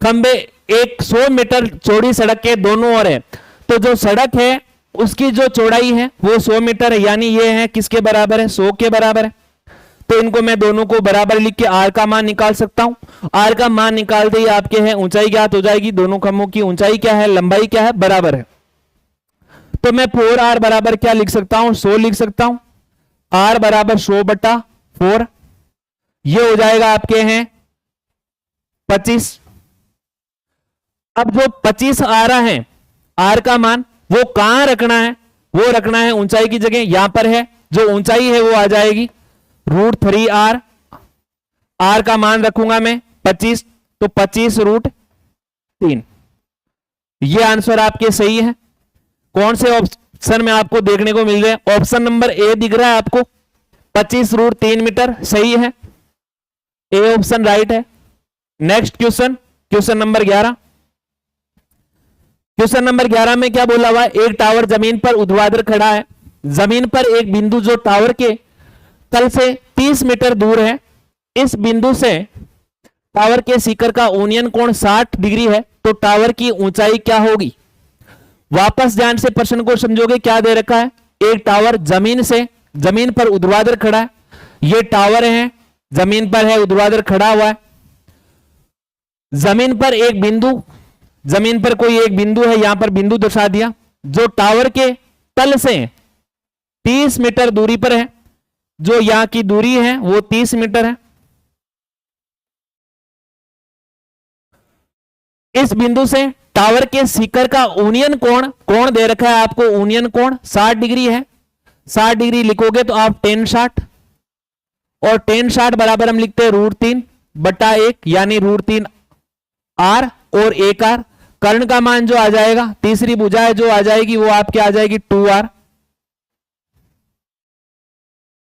खंबे 100 मीटर चौड़ी सड़क के दोनों ओर है, तो जो सड़क है उसकी जो चौड़ाई है वो 100 मीटर है, यानी ये है किसके बराबर है 100 के बराबर है। तो इनको मैं दोनों को बराबर लिख के r का मान निकाल सकता हूं। r का मान निकालते ही आपके है ऊंचाई ज्ञात हो जाएगी, दोनों खंभों की ऊंचाई क्या है, लंबाई क्या है, बराबर है। तो मैं 4r बराबर क्या लिख सकता हूं 100 लिख सकता हूं, r बराबर 100/4, ये हो जाएगा आपके हैं 25। अब जो 25 आ रहा है r का मान वो कहां रखना है, वो रखना है ऊंचाई की जगह, यहां पर है जो ऊंचाई है वो आ जाएगी √3r, r का मान रखूंगा मैं 25, तो 25√3। ये आंसर आपके सही है। कौन से ऑप्शन में आपको देखने को मिल रहे हैं, ऑप्शन नंबर ए दिख रहा है आपको 25√3 मीटर, सही है, ए ऑप्शन राइट है। Next question, question number 11। Question number 11 में क्या बोला हुआ है, एक टावर जमीन पर ऊर्ध्वाधर खड़ा है, जमीन पर एक बिंदु जो टावर के तल से 30 मीटर दूर है, इस बिंदु से टावर के शिखर का यूनियन कोण 60 डिग्री है, तो टावर की ऊंचाई क्या होगी। वापस ध्यान से प्रश्न को समझोगे, क्या दे रखा है, एक टावर जमीन पर ऊर्ध्वाधर खड़ा है, ये टावर है जमीन पर है ऊर्ध्वाधर खड़ा हुआ है, जमीन पर एक बिंदु, जमीन पर कोई एक बिंदु है, यहां पर बिंदु दर्शा दिया, जो टावर के तल से 30 मीटर दूरी पर है, जो यहां की दूरी है वो 30 मीटर है। इस बिंदु से टावर के शिखर का यूनियन कोण दे रखा है आपको, यूनियन कोण 60 डिग्री है। 60 डिग्री लिखोगे तो आप tan 60, और tan 60 बराबर हम लिखते हैं √3/1 यानी √3r और 1r। कर्ण का मान जो आ जाएगा, तीसरी भुजा है जो आ जाएगी वो आपके आ जाएगी 2r।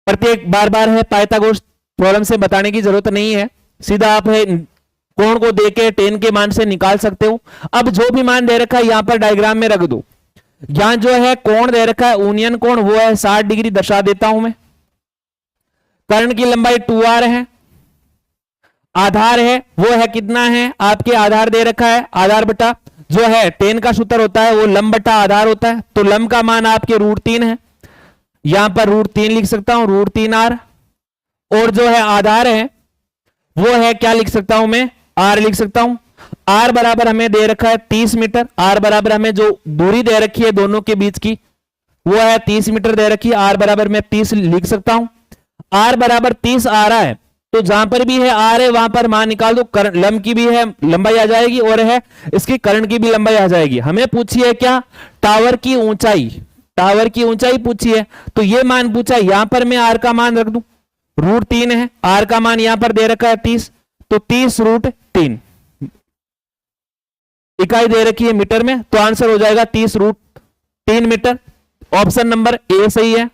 प्रत्येक बार बार है पाइथागोरस प्रॉब्लम से बताने की जरूरत नहीं है, सीधा आप है कोण को देके tan के मान से निकाल सकते हो। अब जो भी मान दे रखा है यहां पर डायग्राम में रख दो। यहां जो है कोण दे रखा है यूनियन कोण, वो है 60 डिग्री, दर्शा देता हूं मैं। कर्ण की लंबाई 2r है। आधार है वो है कितना है, आपके आधार दे रखा है, आधार बटा जो है tan का सूत्र होता है वो लंब बटा आधार होता है, तो लंब का मान आपके √3 है। यहां पर √3 लिख सकता हूं, √3r। और जो है आधार है वो है क्या लिख सकता हूं मैं, r लिख सकता हूं। r बराबर हमें दे रखा है 30 मीटर। r बराबर हमें जो दूरी दे रखी है दोनों के बीच की वो है 30 मीटर दे रखी है। r बराबर मैं 30 लिख सकता हूं। r बराबर 30 आ रहा है, तो जहां पर भी है r है वहां पर मान निकाल दो। लंब की भी है लंबाई आ जाएगी और है इसकी कर्ण की भी लंबाई आ जाएगी। हमें पूछी है क्या, टावर की ऊंचाई, टावर की ऊंचाई पूछी है, तो ये मान पूछा है। यहां पर मैं r का मान रख दूं, √3 है, r का मान यहां पर दे रखा है 30, तो 30√3 इकाई दे रखी है मीटर में, तो आंसर हो जाएगा 30√3 मीटर। ऑप्शन नंबर ए सही है।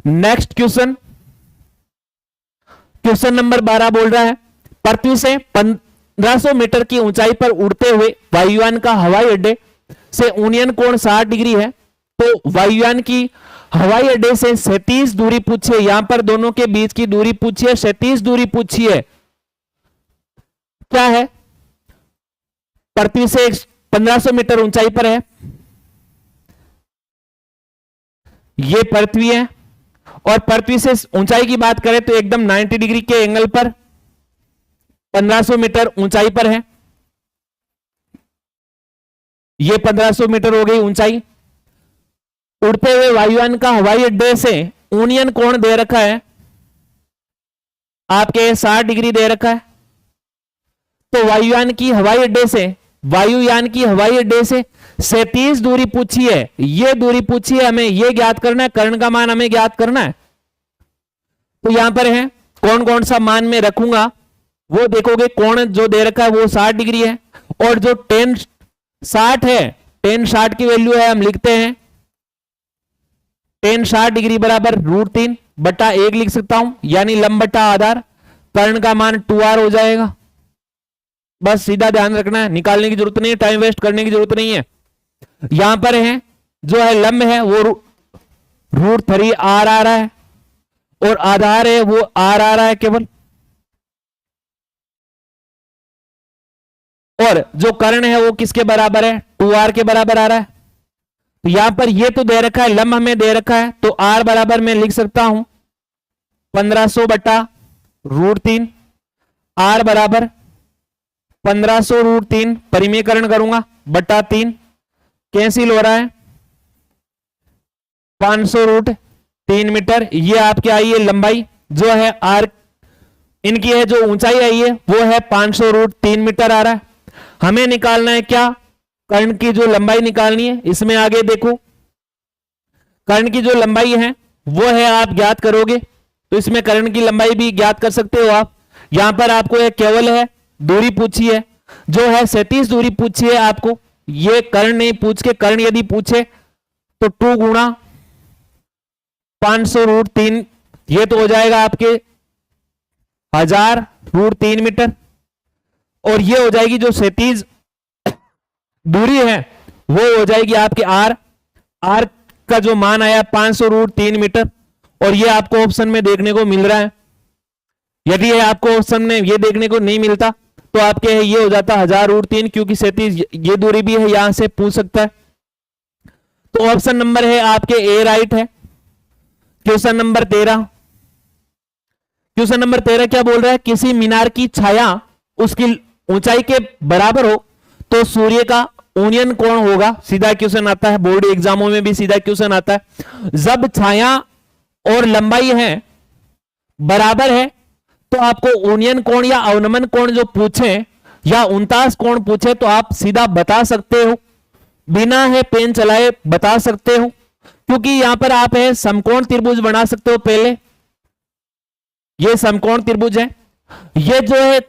नेक्स्ट क्वेश्चन, क्वेश्चन नंबर 12 बोल रहा है पृथ्वी से 1500 मीटर की ऊंचाई पर उड़ते हुए वायुयान का हवाई अड्डे से यूनियन कोण 60 डिग्री है, तो वायुयान की हवाई अड्डे से 37 दूरी पूछिए। यहां पर दोनों के बीच की दूरी पूछिए, 37 दूरी पूछिए। क्या है, पृथ्वी से 1500 मीटर ऊंचाई पर है, ये पृथ्वी है, और पृथ्वी से ऊंचाई की बात करें तो एकदम 90 डिग्री के एंगल पर 1500 मीटर ऊंचाई पर है। ये 1500 मीटर हो गई ऊंचाई। उड़ते हुए वायुयान का हवाई अड्डे से यूनियन कोण दे रखा है आपके 60 डिग्री दे रखा है, तो वायुयान की हवाई अड्डे से 37 दूरी पूछी है। ये दूरी पूछी है, हमें ये ज्ञात करना है, कर्ण का मान हमें ज्ञात करना है। तो यहां पर है कौन कौन सा मान में रखूंगा वो देखोगे। कोण जो दे रखा है वो 60 डिग्री है, और जो tan 60 है, tan 60 की वैल्यू है हम लिखते हैं tan 60 डिग्री बराबर √3/1 लिख सकता हूं, यानी लंब बटा आधार। कर्ण का मान 2r हो जाएगा। बस सीधा ध्यान रखना है, निकालने की जरूरत नहीं है, टाइम वेस्ट करने की जरूरत नहीं है। यहां पर है जो है लंब है वो √3r आ रहा है, और आधार है वो r आ रहा है केवल, और जो कर्ण है वो किसके बराबर है, 2r के बराबर आ रहा है। तो यहां पर ये तो दे रखा है, लंब हमें दे रखा है, तो r बराबर मैं लिख सकता हूं 1500/√3। r बराबर 1500√3 परिमेयकरण करूंगा बटा 3, कैंसिल हो रहा है 500√3 मीटर। ये आपके आई है लंबाई जो है r, इनकी है जो ऊंचाई आई है वो है 500√3 मीटर आ रहा है। हमें निकालना है क्या, कर्ण की जो लंबाई निकालनी है। इसमें आगे देखो, कर्ण की जो लंबाई है वो है आप ज्ञात करोगे, तो इसमें कर्ण की लंबाई भी ज्ञात कर सकते हो आप। यहां पर आपको एक केवल है दूरी पूछी है जो है 37 दूरी पूछी है आपको, ये कर्ण नहीं पूछ के, कर्ण यदि पूछे तो 2 गुणा 500√3, ये तो हो जाएगा आपके 1000√3 मीटर, और ये हो जाएगी जो 37 दूरी है वो हो जाएगी आपके r का जो मान आया 500√3 मीटर, और ये आपको ऑप्शन में देखने को मिल रहा है। यदि ये आपको ऑप्शन में ये देखने को नहीं मिलता तो आपके ये हो जाता 1000√3, क्योंकि 37 ये दूरी भी है, यहां से पूछ सकता है। तो ऑप्शन नंबर है आपके ए राइट है। क्वेश्चन नंबर 13, क्वेश्चन नंबर 13 क्या बोल रहा है, किसी मीनार की छाया उसकी ऊंचाई के बराबर हो तो सूर्य का यूनियन कोण होगा। सीधा क्वेश्चन आता है, बोर्ड एग्जामों में भी सीधा क्वेश्चन आता है। जब छाया और लंबाई है बराबर है तो आपको यूनियन कोण या अवनमन कोण जो पूछे या 49 कोण पूछे तो आप सीधा बता सकते हो, बिना है पेन चलाए बता सकते हो, क्योंकि यहां पर आप है समकोण त्रिभुज बना सकते हो। पहले ये समकोण त्रिभुज है, ये जो है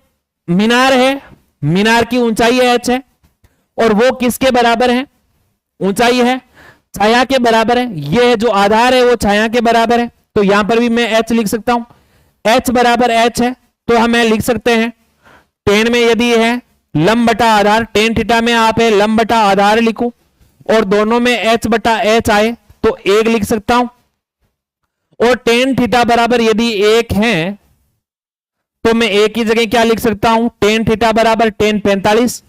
मीनार है, मीनार की ऊंचाई h है और वो किसके बराबर है, ऊंचाई है छाया के बराबर है। ये जो आधार है वो छाया के बराबर है, तो यहां पर भी मैं h लिख सकता हूं, h बराबर h है तो हमें लिख सकते हैं टेन में यदि है लंब बटा आधार, टेन थीटा में आप है लंब बटा आधार लिखो और दोनों में h बटा h आए तो 1 लिख सकता हूं, और टेन थीटा बराबर यदि 1 है तो मैं एक की जगह क्या लिख सकता हूं, टेन थीटा बराबर टेन 45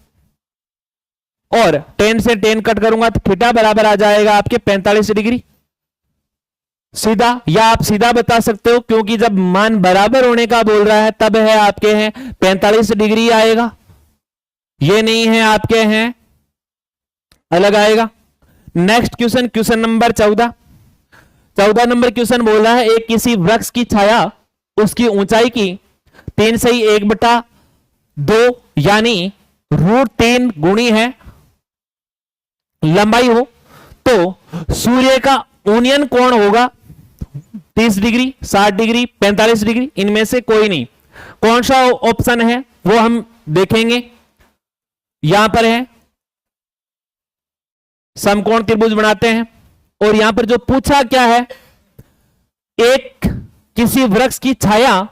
और टेन से टेन कट करूंगा तो थीटा बराबर आ जाएगा आपके 45 डिग्री सीधा, या आप सीधा बता सकते हो क्योंकि जब मान बराबर होने का बोल रहा है तब है आपके हैं 45 डिग्री आएगा, ये नहीं है आपके हैं अलग आएगा। Next question, question number 14 number question बोल रहा है एक किसी वृक्ष की छाया उसकी ऊंचाई की 3 सही 1/2 यानी √3 गुणी है लंबाई हो तो सूर्य का ऊनियन कोण होगा 30 डिग्री, 60 डिग्री, 45 डिग्री, इनमें से कोई नहीं। कौन सा ऑप्शन है वो हम देखेंगे। यहां पर है समकोण त्रिभुज बनाते हैं और यहां पर जो पूछा क्या है, एक किसी वृक्ष की छाया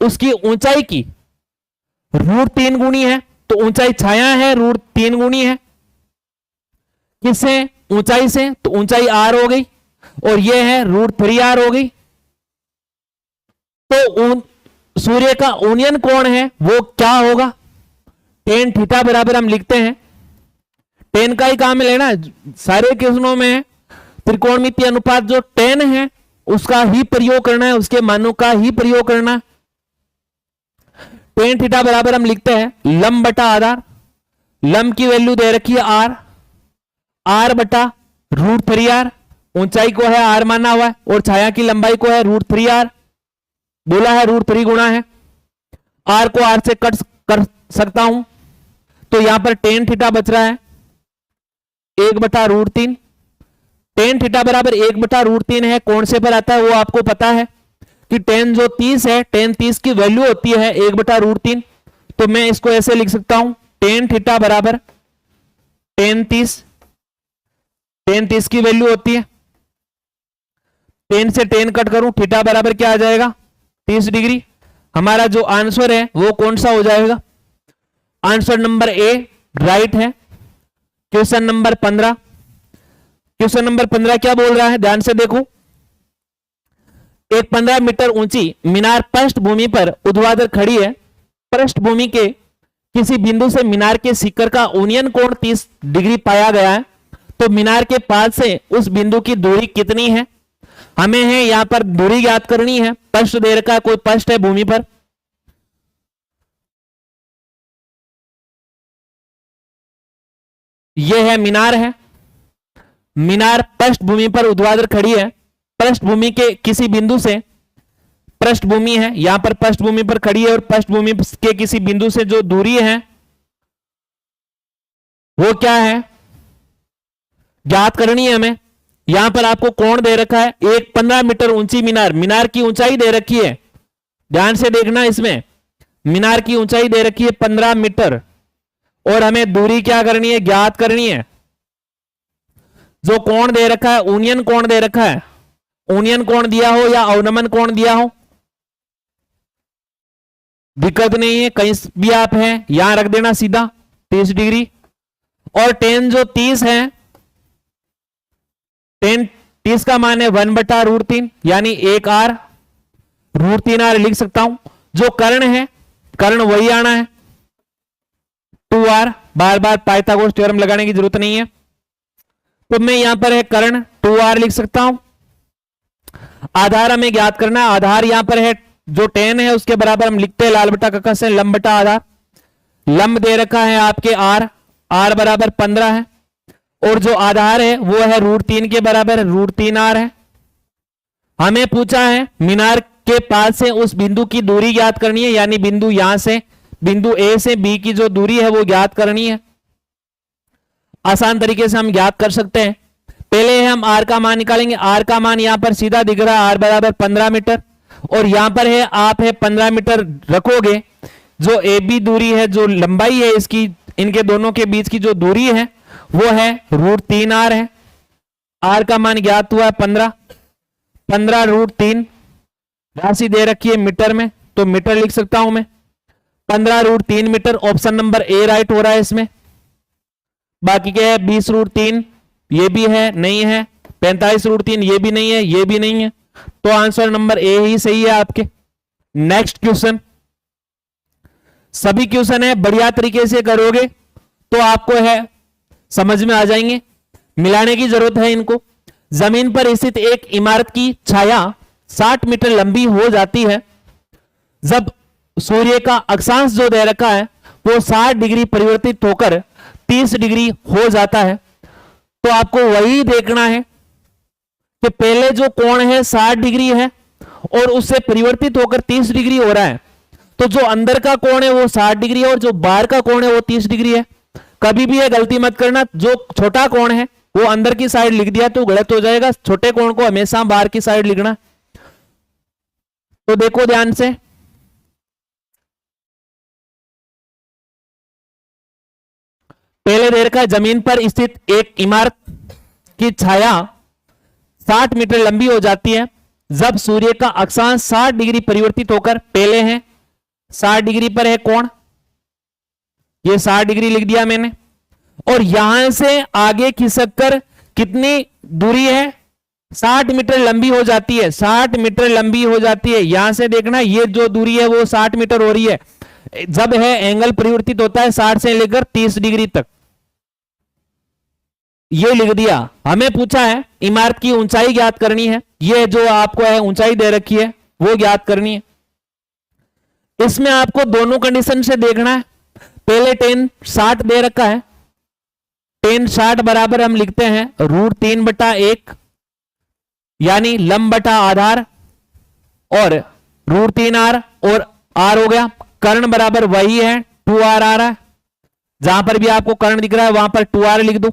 उसकी ऊंचाई की √3 गुणी है, तो ऊंचाई छाया है √3 गुणी है किससे, ऊंचाई से, तो ऊंचाई r हो गई और ये है √3r हो गई। तो सूर्य का ऊनियन कोण है वो क्या होगा, टेन थीटा बराबर हम लिखते हैं, टेन का ही काम लेना सारे क्वेश्चनों में, त्रिकोणमितीय अनुपात जो टेन है उसका ही प्रयोग करना है, उसके मानों का ही प्रयोग करना। टेन थीटा बराबर हम लिखते हैं लंब बटा आधार, लंब की वैल्यू दे रखी है r बटा √3r, ऊंचाई को है r माना हुआ है और छाया की लंबाई को है √3r, बोला है √3 गुणा है, r को r से कट कर सकता हूं तो यहां पर टेन थीटा बच रहा है 1/√3, टेन थीटा बराबर 1/√3 है, कौन से पर आता है वो आपको पता है कि टेन जो 30 है, टेन 30 की वैल्यू होती है 1/√3, तो मैं इसको ऐसे लिख सकता हूं टेन थीटा बराबर टेन 30 की वैल्यू होती है, टेन से टेन कट करूं थीटा बराबर क्या आ जाएगा 30 डिग्री। हमारा जो आंसर है वो कौन सा हो जाएगा, आंसर नंबर ए राइट है। क्वेश्चन नंबर 15, क्वेश्चन नंबर 15 क्या बोल रहा है, ध्यान से देखो। एक 15 मीटर ऊंची मीनार पृष्ठभूमि पर ऊर्ध्वाधर खड़ी है, पृष्ठभूमि के किसी बिंदु से मीनार के शिखर का ऊनियन कोण 30 डिग्री पाया गया है, तो मीनार के पास से उस बिंदु की दूरी कितनी है, हमें है यहां पर दूरी ज्ञात करनी है। पृष्ठ दे रखा है, कोई पृष्ठ है भूमि पर, यह है मीनार है, मीनार पृष्ठभूमि पर ऊर्ध्वाधर खड़ी है, पृष्ठभूमि के किसी बिंदु से, पृष्ठभूमि है यहां पर पृष्ठभूमि पर खड़ी है और पृष्ठभूमि के किसी बिंदु से जो दूरी है वो क्या है ज्ञात करनी है हमें। यहां पर आपको कोण दे रखा है, एक 15 मीटर ऊंची मीनार, मीनार की ऊंचाई दे रखी है, ध्यान से देखना, इसमें मीनार की ऊंचाई दे रखी है 15 मीटर और हमें दूरी क्या करनी है, ज्ञात करनी है। जो कोण दे रखा है ऊनियन कोण दे रखा है, ऊनियन कोण दिया हो या अवनमन कोण दिया हो दिक्कत नहीं है, कहीं भी आप हैं यहां रख देना सीधा 30 डिग्री। और टेन जो 30 है, टेन 30 का मान है 1/√3 यानी 1r, √3r लिख सकता हूं। जो कर्ण है, कर्ण वही आना है 2r, बार बार पाइथागोरस थ्योरम लगाने की जरूरत नहीं है, तो मैं यहां पर है कर्ण 2r लिख सकता हूं। आधार हमें ज्ञात करना है, आधार यहां पर है जो 10 है उसके बराबर हम लिखते हैं लाल बटा कक्का से लंब बटा आधार, लंब दे रखा है आपके r बराबर 15 है और जो आधार है वो है √3 के बराबर, √3r है। हमें पूछा है मीनार के पास से उस बिंदु की दूरी ज्ञात करनी है, यानी बिंदु यहां से बिंदु ए से बी की जो दूरी है वो ज्ञात करनी है। आसान तरीके से हम ज्ञात कर सकते हैं। पहले हम आर का मान निकालेंगे। आर का मान यहां पर सीधा दिख रहा है, आर बराबर 15 मीटर, और यहां पर है आप है 15 मीटर रखोगे। जो ए बी दूरी है, जो लंबाई है इसकी, इनके दोनों के बीच की जो दूरी है वो है √3r है। आर का मान ज्ञात हुआ है 15, 15 √3, राशि दे रखी है मीटर में, तो मीटर लिख सकता हूं मैं। 15 √3 metre, option number A right हो रहा है इसमें। बाकी क्या है, 20 √3 ये भी है, नहीं है। 45 √3 ये भी नहीं है, ये भी नहीं है, तो आंसर नंबर ए ही सही है आपके। नेक्स्ट क्वेश्चन, सभी क्वेश्चन है बढ़िया तरीके से करोगे तो आपको है समझ में आ जाएंगे, मिलाने की जरूरत है इनको। जमीन पर स्थित एक इमारत की छाया 60 मीटर लंबी हो जाती है जब सूर्य का अक्षांश जो दे रखा है वो 60 डिग्री परिवर्तित होकर 30 डिग्री हो जाता है। तो आपको वही देखना है कि पहले जो कोण है 60 डिग्री है और उससे परिवर्तित होकर 30 डिग्री हो रहा है, तो जो अंदर का कोण है वो 60 डिग्री है और जो बाहर का कोण है वो 30 डिग्री है। कभी भी ये गलती मत करना, जो छोटा कोण है वो अंदर की साइड लिख दिया तो गलत हो जाएगा। छोटे कोण को हमेशा बाहर की साइड लिखना। तो देखो ध्यान से, पहले दे रखा है जमीन पर स्थित एक इमारत की छाया 60 मीटर लंबी हो जाती है जब सूर्य का अक्षांश 60 डिग्री परिवर्तित होकर, पहले है 60 डिग्री पर है कोण, ये 60 डिग्री लिख दिया मैंने, और यहां से आगे खिसक कर कितनी दूरी है, 60 मीटर लंबी हो जाती है। 60 मीटर लंबी हो जाती है, यहां से देखना ये जो दूरी है वो 60 मीटर हो रही है जब है एंगल परिवर्तित होता है 60 से लेकर 30 डिग्री तक। ये लिख दिया। हमें पूछा है इमारत की ऊंचाई ज्ञात करनी है, ये जो आपको है ऊंचाई दे रखी है वो ज्ञात करनी है। इसमें आपको दोनों कंडीशन से देखना है। पहले tan 60 दे रखा है, tan 60 बराबर हम लिखते हैं √3/1, यानी लंब बटा आधार, और √3r और r हो गया। कर्ण बराबर वही है 2r आ रहा है, जहां पर भी आपको कर्ण दिख रहा है वहां पर 2r लिख दो।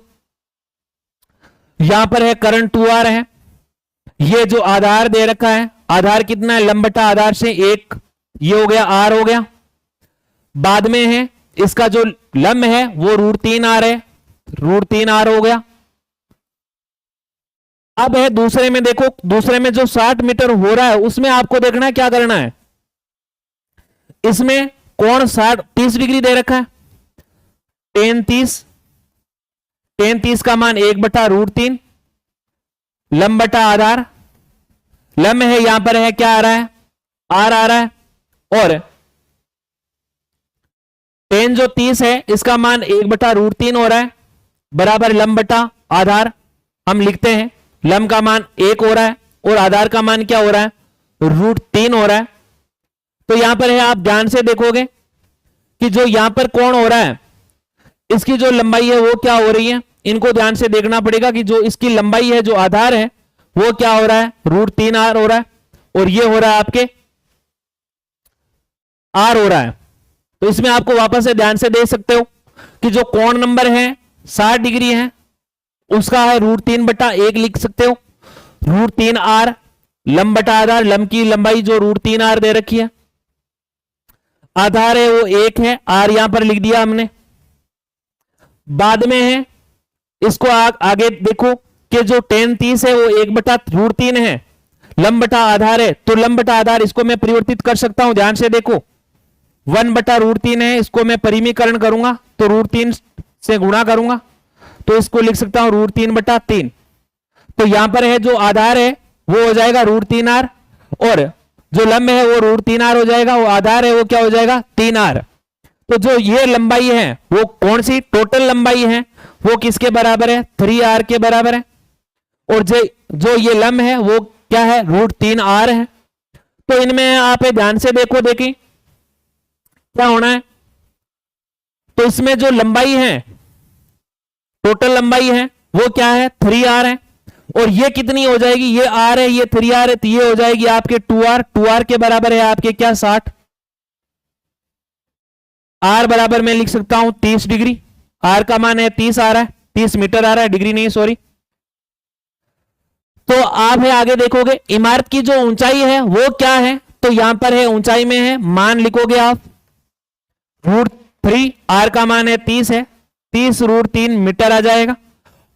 यहां पर है कर्ण 2r है। ये जो आधार दे रखा है, आधार कितना है, लंब बटा आधार से 1, ये हो गया r हो गया। बाद में है इसका जो लंब है वो √3r है, √3r हो गया। अब है दूसरे में, देखो दूसरे में जो 60 मीटर हो रहा है उसमें आपको देखना है क्या करना है। इसमें कोण 30 डिग्री दे रखा है, tan 30 का मान 1/√3, लंब बटा आधार, लंब है यहां पर है क्या आ रहा है, r आ रहा है, और tan जो 30 है इसका मान 1/√3 हो रहा है, बराबर लंब बटा आधार। हम लिखते हैं लंब का मान 1 हो रहा है और आधार का मान क्या हो रहा है, √3 हो रहा है। तो यहां पर है आप ध्यान से देखोगे कि जो यहां पर कोण हो रहा है इसकी जो लंबाई है वो क्या हो रही है, इनको ध्यान से देखना पड़ेगा कि जो इसकी लंबाई है जो आधार है वो क्या हो रहा है, √3r हो रहा है, और ये हो रहा है आपके r हो रहा है। तो इसमें आपको वापस से ध्यान से देख सकते हो कि जो कोण नंबर है 60 डिग्री है उसका है √3/1 लिख सकते हो, √3r, लंब बटा आधार, लंब की लंबाई जो √3r दे रखी है, आधार है वो 1 है, r यहां पर लिख दिया हमने। बाद में है इसको आगे देखो कि जो tan 30 है वो 1/√3 है, लंब बटा आधार है, तो लंब बटा आधार इसको मैं परिवर्तित कर सकता हूं, ध्यान से देखो 1/√3 है, इसको मैं परिमीकरण करूंगा तो √3 से गुणा करूंगा तो इसको लिख सकता हूं √3/3। तो यहां पर है जो आधार है वो हो जाएगा √3r और जो लंब है वो √3r हो जाएगा, वो आधार है वो क्या हो जाएगा 3r। तो जो ये लंबाई है वो कौन सी टोटल लंबाई है वो किसके बराबर है, 3r के बराबर है, और जो ये लंब है वो क्या है, √3r है। तो इनमें आप ध्यान से देखो, देखें क्या होना है। तो इसमें जो लंबाई है टोटल लंबाई है वो क्या है, 3r है, और ये कितनी हो जाएगी, ये r है, ये 3r है, तो ये हो जाएगी आपके 2r के बराबर है आपके क्या 60। आर बराबर मैं लिख सकता हूं 30 डिग्री। आर का मान है 30 आ रहा है, 30 मीटर आ रहा है, डिग्री नहीं सॉरी। तो आप है आगे देखोगे इमारत की जो ऊंचाई है वो क्या है, तो यहां पर है ऊंचाई में है मान लिखोगे आप √3। आर का मान है 30 है, 30 √3 मीटर आ जाएगा।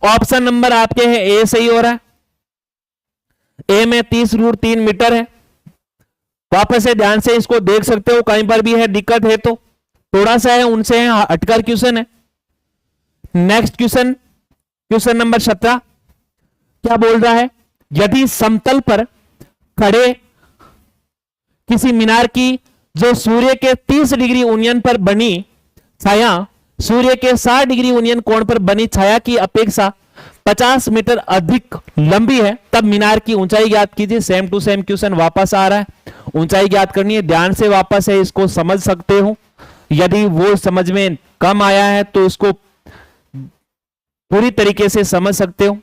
ऑप्शन नंबर आपके है ए सही हो रहा है, ए में 30 √3 मीटर है। वापस से ध्यान से इसको देख सकते हो, कहीं पर भी है दिक्कत है तो थोड़ा सा है उनसे है हटकर क्वेश्चन है। नेक्स्ट क्वेश्चन, क्वेश्चन नंबर 17 क्या बोल रहा है, यदि समतल पर खड़े किसी मीनार की जो सूर्य के 30 डिग्री उन्नयन पर बनी छाया सूर्य के 60 डिग्री उन्नयन कोण पर बनी छाया की अपेक्षा 50 मीटर अधिक लंबी है, तब मीनार की ऊंचाई ज्ञात कीजिए। सेम टू सेम क्वेश्चन वापस आ रहा है, ऊंचाई ज्ञात करनी है। ध्यान से वापस है इसको समझ सकते हो, यदि वो समझ में कम आया है तो इसको पूरी तरीके से समझ सकते हो।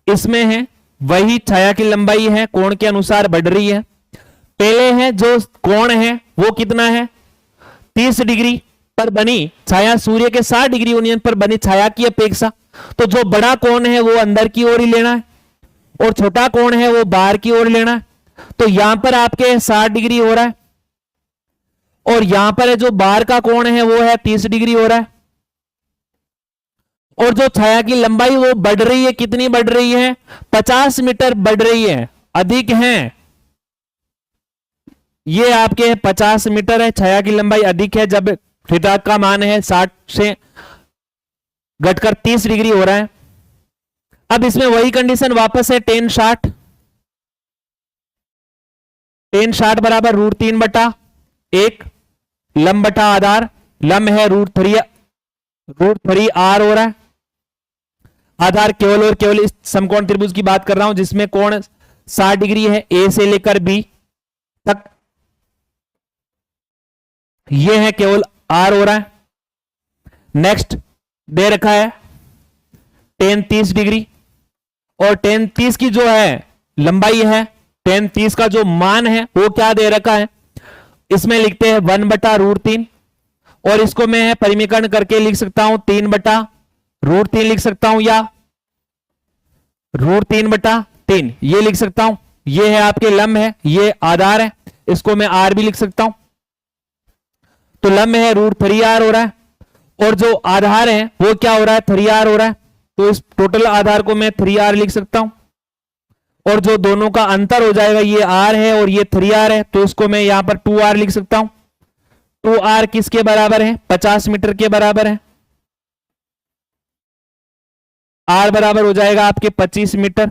इसमें है वही छाया की लंबाई है कोण के अनुसार बढ़ रही है। पहले है जो कोण है वो कितना है 30 डिग्री पर बनी छाया सूर्य के 60 डिग्री उन्नयन पर बनी छाया की अपेक्षा, तो जो बड़ा कोण है वो अंदर की ओर ही लेना है और छोटा कोण है वो बाहर की ओर लेना है। तो यहां पर आपके 60 डिग्री हो रहा है और यहां पर है जो बाहर का कोण है वो है 30 डिग्री हो रहा है। और जो छाया की लंबाई वो बढ़ रही है, कितनी बढ़ रही है 50 मीटर बढ़ रही है, अधिक है। ये आपके 50 मीटर है, छाया की लंबाई अधिक है जब थीटा का मान है 60 से घटकर 30 डिग्री हो रहा है। अब इसमें वही कंडीशन वापस है tan 60, tan 60 बराबर √3 बटा 1 लंब बटा आधार, लंब है √3 r हो रहा है। आधार केवल और केवल इस समकोण त्रिभुज की बात कर रहा हूं जिसमें कोण 60 डिग्री है ए से लेकर बी तक, ये है केवल आर हो रहा है। नेक्स्ट दे रखा है tan 30 डिग्री और tan 30 की जो है लंबाई है, tan 30 का जो मान है वो क्या दे रखा है, इसमें लिखते हैं 1 बटा √3 और इसको मैं परिमीकरण करके लिख सकता हूं 3 बटा √3 लिख सकता हूं या √3 बटा 3 ये लिख सकता हूं। ये है आपके लंब है, ये आधार है, इसको मैं आर भी लिख सकता हूं। तो लंब है √3r हो रहा है और जो आधार है वो क्या हो रहा है 3r हो रहा है। तो इस टोटल आधार को मैं 3r लिख सकता हूं और जो दोनों का अंतर हो जाएगा ये r है और ये 3r है, तो इसको मैं यहां पर 2r लिख सकता हूं। 2r किसके बराबर है 50 मीटर के बराबर है। r बराबर हो जाएगा आपके 25 मीटर।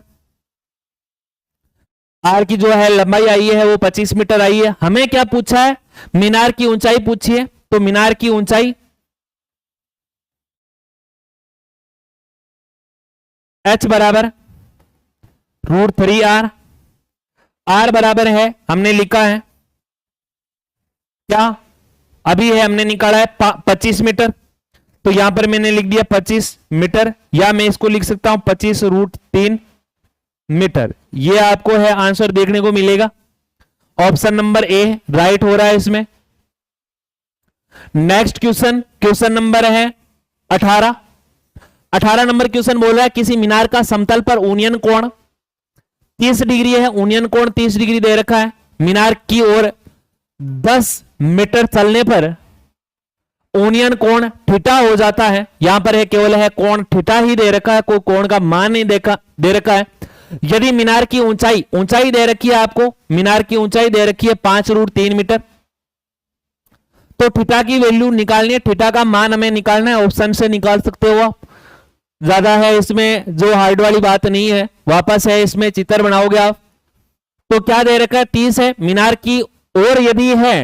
r की जो है लंबाई आई है वो 25 मीटर आई है। हमें क्या पूछा है, मीनार की ऊंचाई पूछी है, तो मीनार की ऊंचाई h बराबर √3r, r बराबर है हमने लिखा है क्या, अभी है हमने निकाला है 25 मीटर, तो यहां पर मैंने लिख दिया 25 मीटर या मैं इसको लिख सकता हूं 25 √3 मीटर। ये आपको है आंसर देखने को मिलेगा। ऑप्शन नंबर ए राइट हो रहा है इसमें। नेक्स्ट क्वेश्चन, क्वेश्चन नंबर है 18। 18 नंबर क्वेश्चन बोल रहा है किसी मीनार का समतल पर उन्नयन कोण 30 डिग्री है, उन्नयन कोण 30 डिग्री दे रखा है। मीनार की ओर 10 मीटर चलने पर उन्नयन कोण थीटा हो जाता है। यहां पर है केवल है कोण थीटा ही दे रखा है, कोई कोण का मान नहीं दे रखा है। यदि मीनार की ऊंचाई दे रखी है आपको, मीनार की ऊंचाई दे रखी है 5 √3 मीटर, तो थीटा की वैल्यू निकालनी है, थीटा का मान हमें निकालना है। ऑप्शन से निकाल सकते हो आप, ज्यादा है इसमें जो हार्ड वाली बात नहीं है। वापस है इसमें चित्र बनाओगे आप, तो क्या दे रखा है 30 है। मीनार की ओर यदि है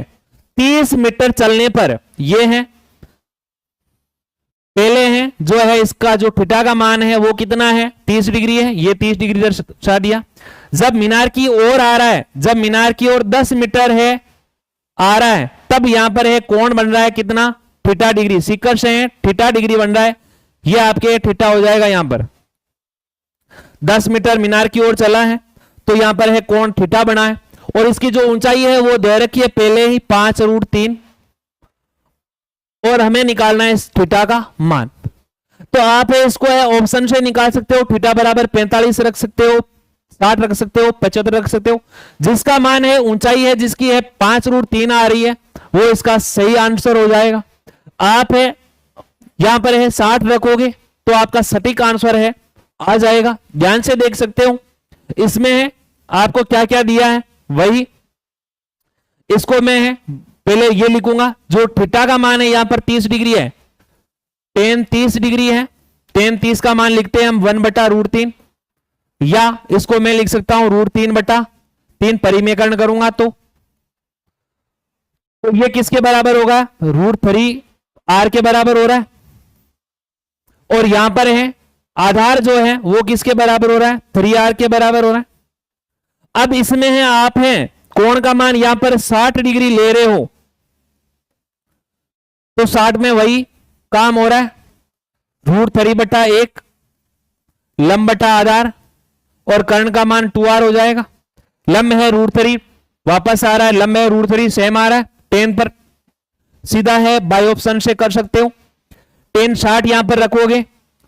30 मीटर चलने पर, यह है पहले है जो है इसका जो थीटा का मान है वो कितना है 30 डिग्री है, ये 30 डिग्री दर्शा दिया। जब मीनार की ओर आ रहा है, जब मीनार की ओर 10 मीटर है आ रहा है, तब यहां पर है कोण बन रहा है कितना थीटा डिग्री, सीकर से है थीटा डिग्री बन रहा है। ये आपके थीटा हो जाएगा। यहां पर 10 मीटर मीनार की ओर चला है तो यहां पर है कोण थीटा बना है और इसकी जो ऊंचाई है वो दे रखी है पहले ही 5 √3 और हमें निकालना है इस थीटा का मान। तो आप इसको है ऑप्शन से निकाल सकते हो, थीटा बराबर 45 रख सकते हो, 60 रख सकते हो, 75 रख सकते हो। जिसका मान है ऊंचाई है जिसकी है 5√3 आ रही है वो इसका सही आंसर हो जाएगा। आप है यहां पर है 60 रखोगे तो आपका सटीक आंसर है आ जाएगा। ध्यान से देख सकते हो इसमें है आपको क्या क्या दिया है वही इसको मैं है पहले ये लिखूंगा। जो थीटा का मान है यहां पर 30 डिग्री है, tan 30 डिग्री है, tan 30 का मान लिखते हैं हम 1/√3 या इसको मैं लिख सकता हूं √3/3 परिमेयकरण करूंगा तो ये किसके बराबर होगा √3r के बराबर हो रहा है। और यहां पर है आधार जो है वो किसके बराबर हो रहा है 3r के बराबर हो रहा है। अब इसमें है आप हैं कोण का मान यहां पर 60 डिग्री ले रहे हो तो 60 में वही काम हो रहा है √3/1 लंब बटा आधार और कर्ण का मान 2r हो जाएगा। लंब है √3 वापस आ रहा है, लंब है √3 सेम आ रहा है, tan पर सीधा है बाय ऑप्शन से कर सकते हो। tan 60 यहां पर रखोगे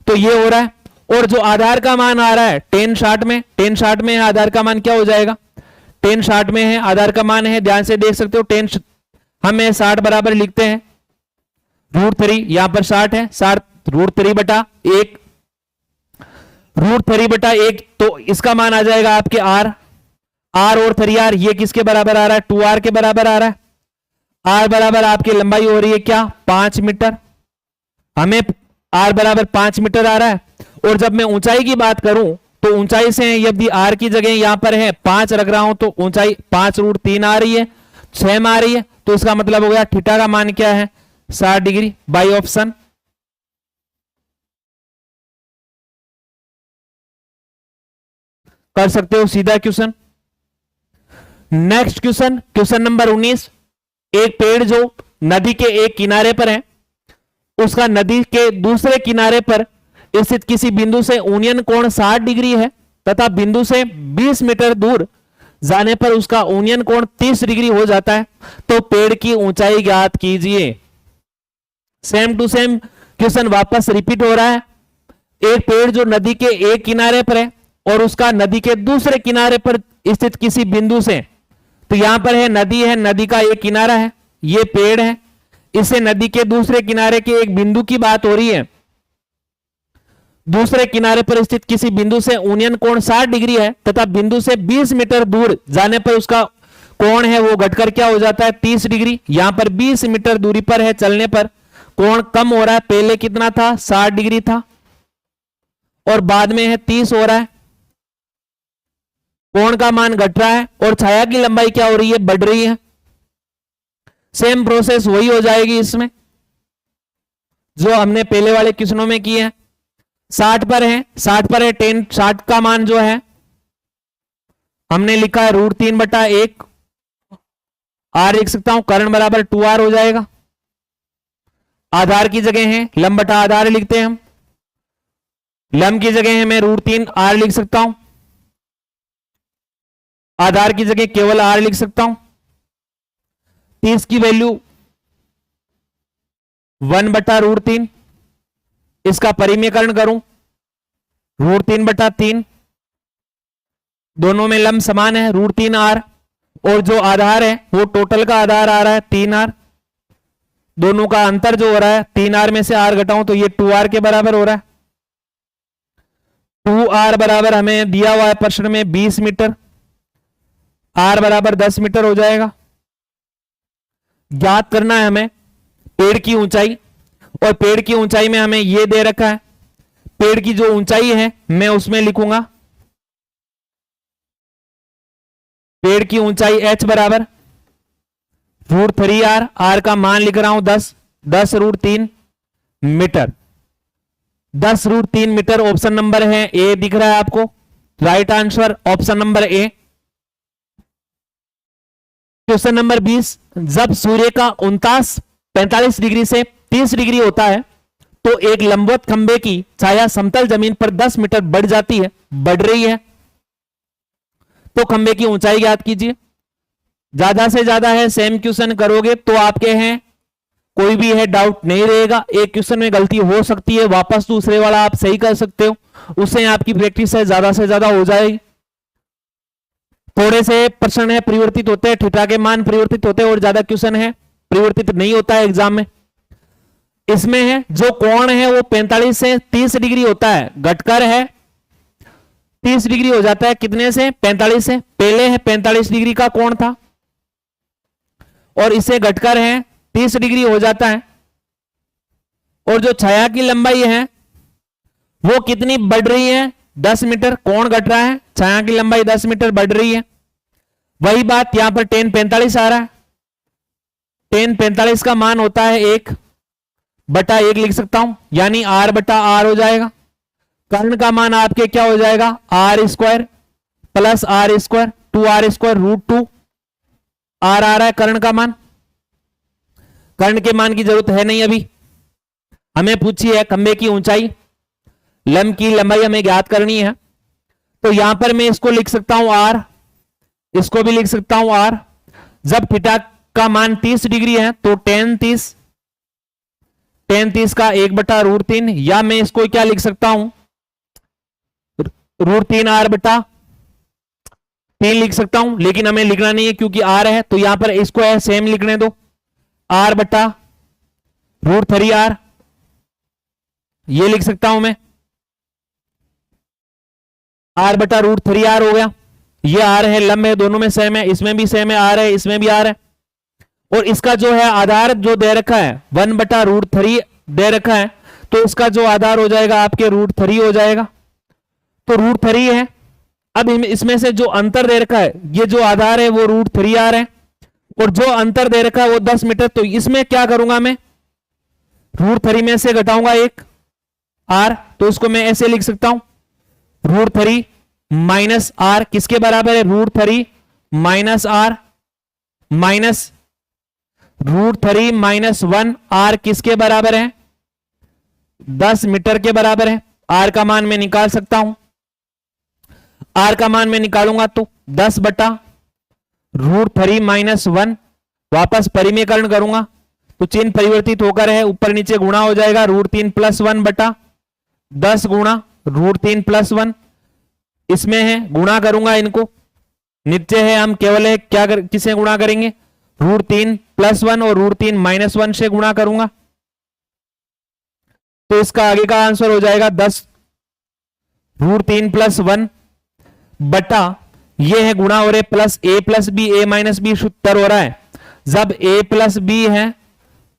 तो ये हो रहा है और जो आधार का मान आ रहा है tan 60 में आधार का मान क्या हो जाएगा tan 60 में है आधार का मान है, ध्यान से देख सकते हो tan हमें 60 बराबर लिखते हैं √3 यहां पर 60 है 60 √3/1 √3/1 तो इसका मान आ जाएगा आपके r और 3r ये किसके बराबर आ रहा है 2r के बराबर आ रहा है। r बराबर आपकी लंबाई हो रही है क्या 5 मीटर, हमें r बराबर 5 मीटर आ रहा है। और जब मैं ऊंचाई की बात करूं तो ऊंचाई से यदि r की जगह यहां पर है 5 रख रहा हूं तो ऊंचाई 5√3 आ रही है, 6 आ रही है तो इसका मतलब हो गया थीटा का मान क्या है 60 डिग्री बाई ऑप्शन। कर सकते हो सीधा क्वेश्चन। Next question number 19। एक पेड़ जो नदी के एक किनारे पर है उसका नदी के दूसरे किनारे पर स्थित किसी बिंदु से यूनियन कोण 60 डिग्री है तथा बिंदु से 20 मीटर दूर जाने पर उसका यूनियन कोण 30 डिग्री हो जाता है तो पेड़ की ऊंचाई ज्ञात कीजिए। सेम टू सेम क्वेश्चन वापस रिपीट हो रहा है। एक पेड़ जो नदी के एक किनारे पर है और उसका नदी के दूसरे किनारे पर स्थित किसी बिंदु से, तो यहां पर है, नदी का एक किनारा है, ये पेड़ है, इससे नदी के दूसरे किनारे के एक बिंदु की बात हो रही है। दूसरे किनारे पर स्थित किसी बिंदु से यूनियन कोण 60 डिग्री है तथा बिंदु से 20 मीटर दूर जाने पर उसका कोण है वो घटकर क्या हो जाता है 30 डिग्री। यहां पर 20 मीटर दूरी पर है, चलने पर कोण कम हो रहा है, पहले कितना था 60 डिग्री था और बाद में है 30 हो रहा है, कोण का मान घट रहा है और छाया की लंबाई क्या हो रही है बढ़ रही है। सेम प्रोसेस वही हो जाएगी इसमें जो हमने पहले वाले क्वेश्चनों में की है। 60 पर है tan 60 का मान जो है हमने लिखा है √3/1 r लिख सकता हूं, कर्ण बराबर 2r हो जाएगा। आधार की जगह है लंब बटा आधार लिखते हैं हम, लंब की जगह है मैं √3r लिख सकता हूं, आधार की जगह केवल r लिख सकता हूं। 30 की वैल्यू 1/√3, इसका परिमेयकरण करूं √3/3, दोनों में लंब समान है √3r और जो आधार है वो टोटल का आधार आ रहा है 3r, दोनों का अंतर जो हो रहा है 3r में से r घटाऊं तो ये 2r के बराबर हो रहा है। 2r बराबर हमें दिया हुआ है प्रश्न में 20 मीटर, r बराबर 10 मीटर हो जाएगा। ज्ञात करना है हमें पेड़ की ऊंचाई और पेड़ की ऊंचाई में हमें यह दे रखा है, पेड़ की जो ऊंचाई है मैं उसमें लिखूंगा पेड़ की ऊंचाई h बराबर √3r, r का मान लिख रहा हूं 10 मीटर, 10 मीटर ऑप्शन नंबर है ए दिख रहा है आपको, राइट आंसर ऑप्शन नंबर ए। Question number 20। जब सूर्य का 45 डिग्री से 30 डिग्री होता है तो एक लंबवत खंबे की छाया समतल जमीन पर 10 मीटर बढ़ जाती है, बढ़ रही है, तो खंबे की ऊंचाई ज्ञात कीजिए। ज्यादा से ज्यादा है सेम क्वेश्चन करोगे तो आपके हैं कोई भी है डाउट नहीं रहेगा। एक क्वेश्चन में गलती हो सकती है, वापस दूसरे वाला आप सही कर सकते हो, उससे आपकी प्रैक्टिस है से ज्यादा हो जाएगी। थोड़े से प्रश्न है परिवर्तित होते हैं, थीटा के मान परिवर्तित होते हैं, और ज्यादा क्वेश्चन है परिवर्तित नहीं होता है एग्जाम में। इसमें है जो कोण है वो 45 से 30 डिग्री होता है, घटकर है 30 डिग्री हो जाता है। कितने से? 45 से। पहले है 45 डिग्री का कोण था और इसे घटकर है 30 डिग्री हो जाता है। और जो छाया की लंबाई है वो कितनी बढ़ रही है? 10 मीटर। कोण घट रहा है, छाया की लंबाई 10 मीटर बढ़ रही है। वही बात यहां पर tan 45 आ रहा है। tan 45 का मान होता है 1/1 लिख सकता हूं, यानी r/r हो जाएगा। कर्ण का मान आपके क्या हो जाएगा? r² plus r², 2r² √2 r आ रहा है कर्ण का मान। कर्ण के मान की जरूरत है नहीं, अभी हमें पूछी है खंबे की ऊंचाई, लंब की लंबाई हमें ज्ञात करनी है। तो यहां पर मैं इसको लिख सकता हूं r, इसको भी लिख सकता हूं r। जब थीटा का मान 30 डिग्री है तो tan 30 का 1/√3, या मैं इसको क्या लिख सकता हूं? √3r/3 लिख सकता हूं, लेकिन हमें लिखना नहीं है क्योंकि r है, तो यहां पर इसको है सेम लिखने दो, r/√3r ये लिख सकता हूं मैं, r/√3r हो गया। ये r है, लंब है, दोनों में सेम है, इसमें भी सेम है, r है, इसमें भी r है। और इसका जो है आधार जो दे रखा है 1/√3 दे रखा है, तो इसका जो आधार हो जाएगा आपके √3 हो जाएगा। तो √3 है। अब इसमें से जो अंतर दे रखा है, ये जो आधार है वो √3r है, और जो अंतर दे रखा है वो 10 मीटर। तो इसमें क्या करूंगा मैं? √3 में से घटाऊंगा 1 r, तो उसको मैं ऐसे लिख सकता हूं, √3 माइनस r किसके बराबर है? √3 minus r minus √3 minus 1 r किसके बराबर है? 10 मीटर के बराबर है। r का मान मैं निकाल सकता हूं, r का मान मैं निकालूंगा तो 10/√3 माइनस 1, वापस परिमेयकरण करूंगा तो चिन्ह परिवर्तित होकर है ऊपर नीचे गुणा हो जाएगा, √3 + 1/10 गुणा √3 + 1, इसमें है गुणा करूंगा इनको, नीचे है हम केवल है क्या किसे गुणा करेंगे? √3 + 1 और √3 - 1 से गुणा करूंगा, तो इसका आगे का आंसर हो जाएगा 10 √3 + 1 बटा ये है गुणा हो रहे plus a + b, a - b उत्तर हो रहा है। जब a + b है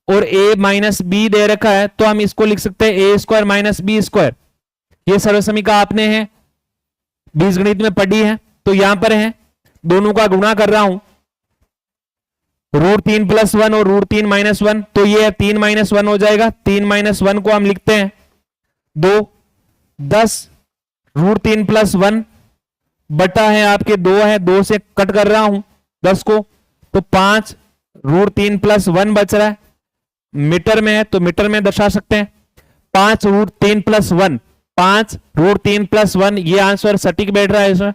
और a - b दे रखा है तो हम इसको लिख सकते हैं a² - b²। ये सर्वसमीका आपने है बीजगणित में पढ़ी है। तो यहां पर है दोनों का गुणा कर रहा हूं, √3 + 1 और √3 - 1, तो ये 3 - 1 हो जाएगा। 3 - 1 को हम लिखते हैं 2, 10 √3 + 1 बटा है आपके 2 है, 2 से कट कर रहा हूं 10 को, तो 5 √3 + 1 बच रहा है। मीटर में है तो मीटर में दर्शा सकते हैं, 5 √3 + 1, 5 √3 + 1, ये आंसर सटीक बैठ रहा है इसमें,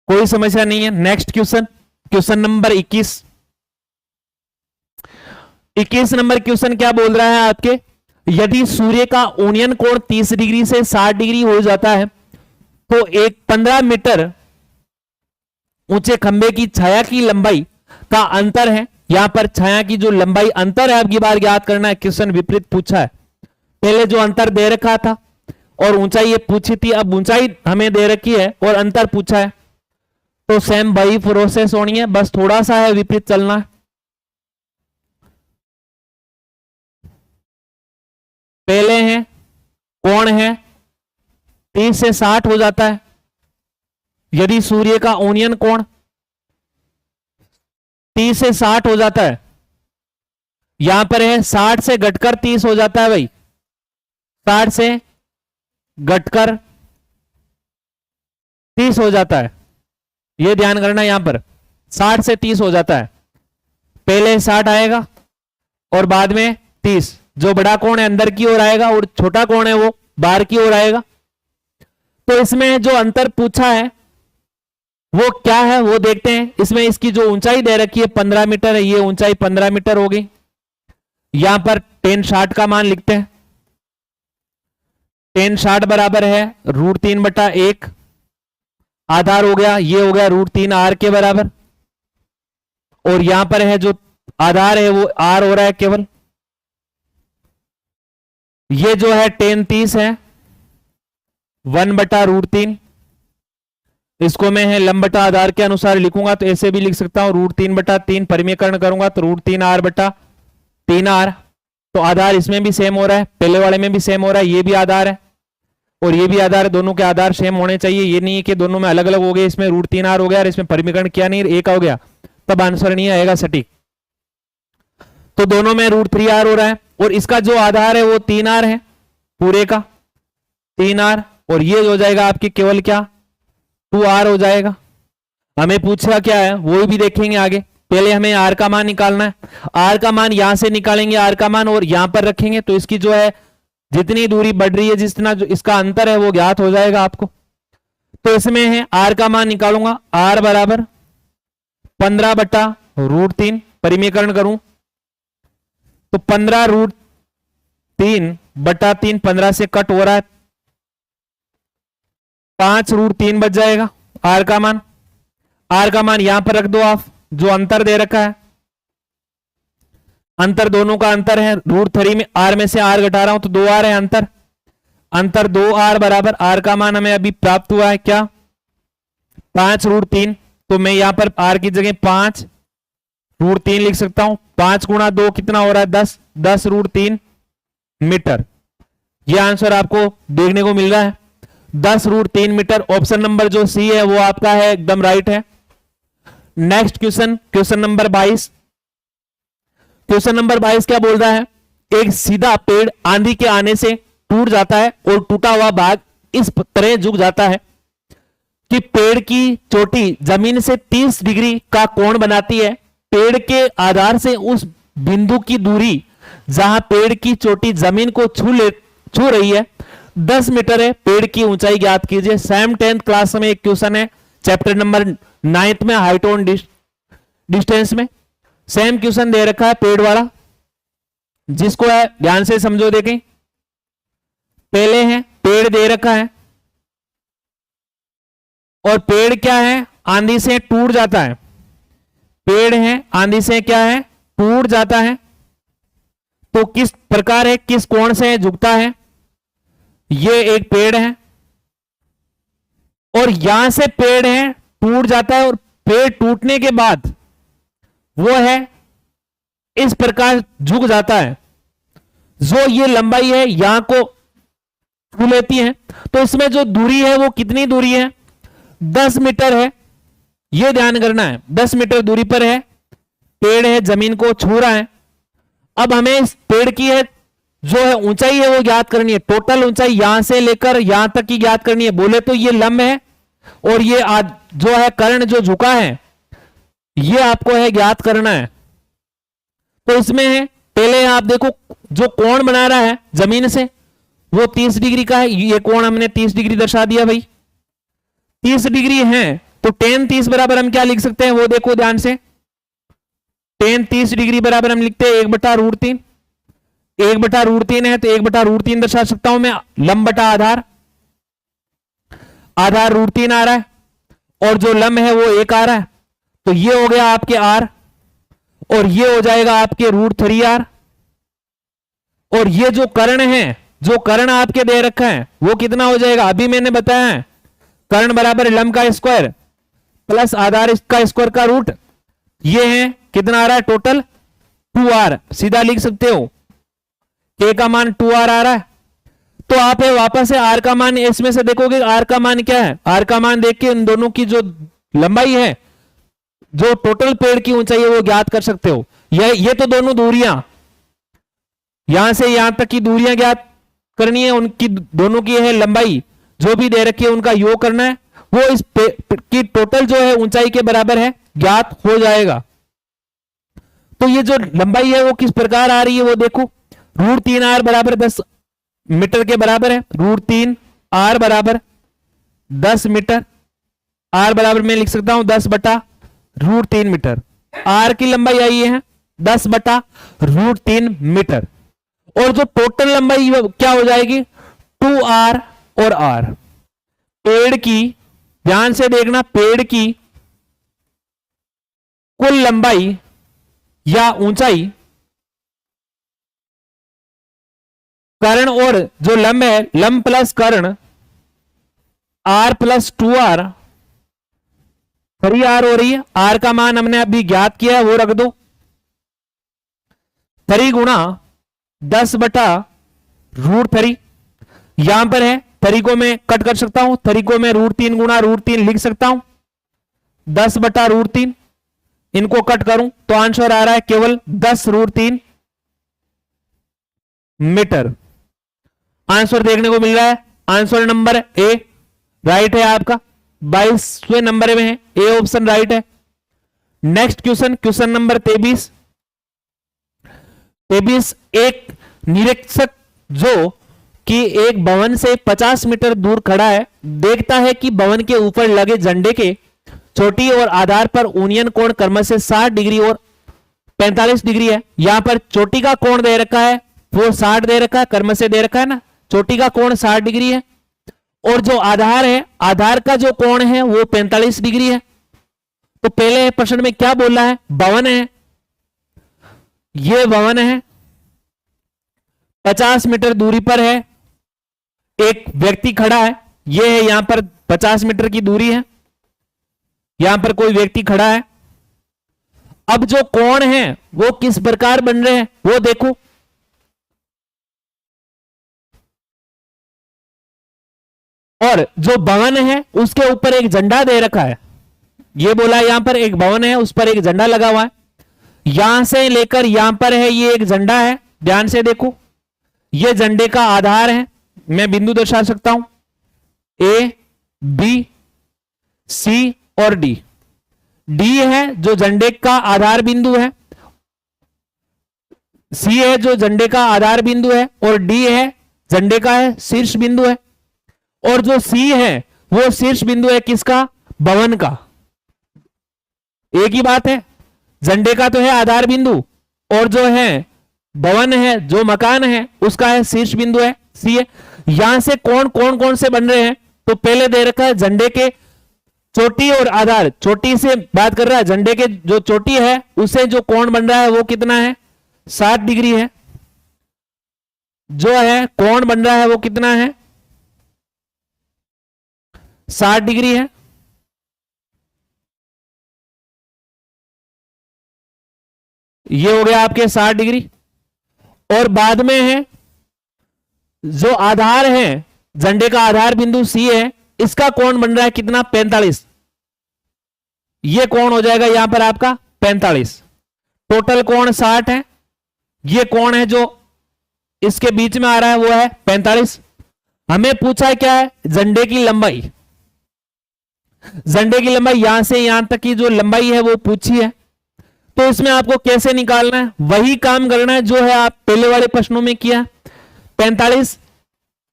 कोई समस्या नहीं है। Next question, question number 21 number question क्या बोल रहा है आपके? यदि सूर्य का ओनियन कोण 30 डिग्री से 60 डिग्री हो जाता है तो एक 15 मीटर ऊंचे खंबे की छाया की लंबाई का अंतर है। यहां पर छाया की जो लंबाई अंतर है अब की बार ज्ञात करना है। क्वेश्चन विपरीत पूछा है, पहले जो अंतर दे रखा था और ऊंचाई ये पूछी थी, अब ऊंचाई हमें दे रखी है और अंतर पूछा है, तो सेम वही प्रोसेस होनी है, बस थोड़ा सा है विपरीत चलना है। पहले है कोण है 30 से 60 हो जाता है। यदि सूर्य का ओनियन कोण 30 से 60 हो जाता है, यहां पर है 60 से घटकर 30 हो जाता है भाई, 60 से घटकर 30 हो जाता है, यह ध्यान करना। यहां पर 60 से 30 हो जाता है, पहले 60 आएगा और बाद में 30। जो बड़ा कोण है अंदर की ओर आएगा और छोटा कोण है वो बाहर की ओर आएगा। तो इसमें जो अंतर पूछा है वो क्या है वो देखते हैं। इसमें इसकी जो ऊंचाई दे रखी है 15 मीटर है, ये ऊंचाई 15 मीटर होगी, यहां पर टेन 60 का मान लिखते हैं। टेन 60 बराबर है √3/1, आधार हो गया, ये हो गया √3r के बराबर, और यहां पर है जो आधार है वो r हो रहा है केवल। ये जो है टेन 30 है 1/√3, इसको मैं है लंब बटा आधार के अनुसार लिखूंगा तो ऐसे भी लिख सकता हूं √3/3, परिमेयकरण करूंगा तो √3r/3r। तो आधार इसमें भी सेम हो रहा है, पहले वाले में भी सेम हो रहा है, ये भी आधार है और ये भी आधार है, दोनों के आधार सेम होने चाहिए। ये नहीं है कि दोनों में अलग अलग हो गए, इसमें √3r हो गया और इसमें परिमेयकरण किया नहीं, एक हो गया, तब आंसर नहीं आएगा सटीक। तो दोनों में √3r हो रहा है और इसका जो आधार है वो 3r है, पूरे का 3r, और ये हो जाएगा आपके केवल क्या 2r हो जाएगा। हमें पूछा क्या है वो भी देखेंगे आगे, पहले हमें r का मान निकालना है। r का मान यहां से निकालेंगे, r का मान, और यहां पर रखेंगे तो इसकी जो है जितनी दूरी बढ़ रही है, जितना जो इसका अंतर है वो ज्ञात हो जाएगा आपको। तो इसमें है r का मान निकालूंगा, r बराबर 15/√3, परिमेयकरण करूं तो 15√3/3, 15 से कट हो रहा है, 5√3 बच जाएगा r का मान। r का मान यहां पर रख दो आप, जो अंतर दे रखा है, अंतर दोनों का अंतर है √3 में, r में से r घटा रहा हूं तो 2r है अंतर, अंतर 2r बराबर r का मान हमें अभी प्राप्त हुआ है क्या 5√3। तो मैं यहां पर r की जगह 5√3 लिख सकता हूं, 5 गुणा 2 कितना हो रहा है 10, 10√3 मीटर। यह आंसर आपको देखने को मिल रहा है 10√3 मीटर। ऑप्शन नंबर जो सी है वो आपका है एकदम राइट है। Next question, question number 22। Question number 22 क्या बोल रहा है, एक सीधा पेड़ आंधी के आने से टूट जाता है और टूटा हुआ भाग इस तरह झुक जाता है कि पेड़ की चोटी जमीन से 30 डिग्री का कोण बनाती है। पेड़ के आधार से उस बिंदु की दूरी जहां पेड़ की चोटी जमीन को छू रही है 10 मीटर है। पेड़ की ऊंचाई ज्ञात कीजिए। सेम 10th क्लास में एक क्वेश्चन है चैप्टर नंबर 9th में हाइट ऑन डिस्टेंस में, सेम क्वेश्चन दे रखा है पेड़ वाला, जिसको है ध्यान से समझो। देखें पहले है पेड़ दे रखा है और पेड़ क्या है आंधी से टूट जाता है, पेड़ है आंधी से क्या है टूट जाता है, तो किस प्रकार है किस कोण से झुकता है। ये एक पेड़ है और यहां से पेड़ है टूट जाता है और पेड़ टूटने के बाद वो है इस प्रकार झुक जाता है। जो ये लंबाई है यहां को छू लेती है, तो इसमें जो दूरी है वो कितनी दूरी है 10 मीटर है। ये ध्यान करना है 10 मीटर दूरी पर है, पेड़ है जमीन को छू रहा है। अब हमें इस पेड़ की है जो है ऊंचाई है वो ज्ञात करनी है, टोटल ऊंचाई यहां से लेकर यहां तक की ज्ञात करनी है। बोले तो ये लंब है और ये जो है कर्ण जो झुका है ये आपको है ज्ञात करना है। तो इसमें है पहले आप देखो जो कोण बना रहा है जमीन से वो 30 डिग्री का है, ये कोण हमने 30 डिग्री दर्शा दिया भाई, 30 डिग्री है तो tan 30 बराबर हम क्या लिख सकते हैं वो देखो ध्यान से। tan 30 डिग्री बराबर हम लिखते हैं 1/√3, 1/√3 है तो 1/√3 दर्शा सकता हूं मैं, लंब बटा आधार, आधार √3 आ रहा है और जो लंब है वो 1 आ रहा है, तो ये हो गया आपके r और ये हो जाएगा आपके √3r। और ये जो कर्ण है, जो कर्ण आपके दे रखा है वो कितना हो जाएगा, अभी मैंने बताया है कर्ण बराबर लंब का स्क्वायर प्लस आधार का स्क्वायर का रूट, ये है कितना आ रहा है टोटल 2r, सीधा लिख सकते हो k का मान 2r आ रहा है। तो आप है वापस से r का मान इसमें से देखोगे r का मान क्या है, r का मान देख के इन दोनों की जो लंबाई है जो टोटल पेड़ की ऊंचाई है वो ज्ञात कर सकते हो। ये तो दोनों दूरियां यहां से यहां तक की दूरियां ज्ञात करनी है, उनकी दोनों की है लंबाई जो भी दे रखी है उनका योग करना है, वो इस की टोटल जो है ऊंचाई के बराबर है ज्ञात हो जाएगा। तो ये जो लंबाई है वो किस प्रकार आ रही है वो देखो, √3r बराबर 10 मीटर के बराबर है, √3r बराबर 10 मीटर, r बराबर मैं लिख सकता हूं 10/√3 मीटर। r की लंबाई आई है 10/√3 मीटर। और जो टोटल लंबाई क्या हो जाएगी 2r और r। पेड़ की, ध्यान से देखना, पेड़ की कुल लंबाई या ऊंचाई, कर्ण और जो लंब है, लंब प्लस कर्ण, r + 2r, 3r हो रही है। r का मान हमने अभी ज्ञात किया है, वो रख दो। 3 गुणा 10/√3 यहां पर है। 3 को मैं कट कर सकता हूं, 3 को मैं √3 गुणा √3 लिख सकता हूं। 10/√3 इनको कट करूं तो आंसर आ रहा है केवल 10√3 मीटर। आंसर देखने को मिल रहा है, आंसर नंबर ए राइट है आपका, 22वें नंबर में है, ए ऑप्शन राइट है। Next question, question number 23। एक निरीक्षक जो कि एक भवन से 50 मीटर दूर खड़ा है, देखता है कि भवन के ऊपर लगे झंडे के चोटी और आधार पर यूनियन कोण क्रमशः 60 डिग्री और 45 डिग्री है। यहां पर चोटी का कोण दे रखा है, वो 60 दे रखा है, क्रमशः दे रखा है ना, चोटी का कोण 60 डिग्री है। और जो आधार है, आधार का जो कोण है वो 45 डिग्री है। तो पहले प्रश्न में क्या बोला है, भवन है, ये भवन है, 50 मीटर दूरी पर है, एक व्यक्ति खड़ा है, ये है यहां पर 50 मीटर की दूरी है, यहां पर कोई व्यक्ति खड़ा है। अब जो कोण है वो किस प्रकार बन रहे हैं वो देखो। और जो भवन है उसके ऊपर एक झंडा दे रखा है, ये बोला यहां पर एक भवन है, उस पर एक झंडा लगा हुआ है। यहां से लेकर यहां पर है, ये एक झंडा है, ध्यान से देखो, ये झंडे का आधार है। मैं बिंदु दर्शा सकता हूं, ए, बी, सी और डी। डी है जो झंडे का आधार बिंदु है, सी है जो झंडे का आधार बिंदु है, और डी है झंडे का है शीर्ष बिंदु है। और जो सी है वो शीर्ष बिंदु है किसका, भवन का। एक ही बात है, झंडे का तो है आधार बिंदु, और जो है भवन है, जो मकान है, उसका है शीर्ष बिंदु है, सी है। यहां से कौन कौन से बन रहे हैं, तो पहले दे रखा है झंडे के चोटी और आधार, चोटी से बात कर रहा है, झंडे के जो चोटी है उसे जो कोण बन रहा है वो कितना है, 60 डिग्री है। जो है कोण बन रहा है वो कितना है, 60 डिग्री है। ये हो गया आपके 60 डिग्री। और बाद में है जो आधार है, झंडे का आधार बिंदु सी है, इसका कोण बन रहा है कितना, 45। ये कोण हो जाएगा यहां पर आपका 45। टोटल कोण 60 है, ये कोण है जो इसके बीच में आ रहा है वो है 45। हमें पूछा है क्या है, झंडे की लंबाई। झंडे की लंबाई यहां से यहां तक की जो लंबाई है वो पूछी है। तो इसमें आपको कैसे निकालना है, वही काम करना है जो है आप पहले वाले प्रश्नों में किया। 45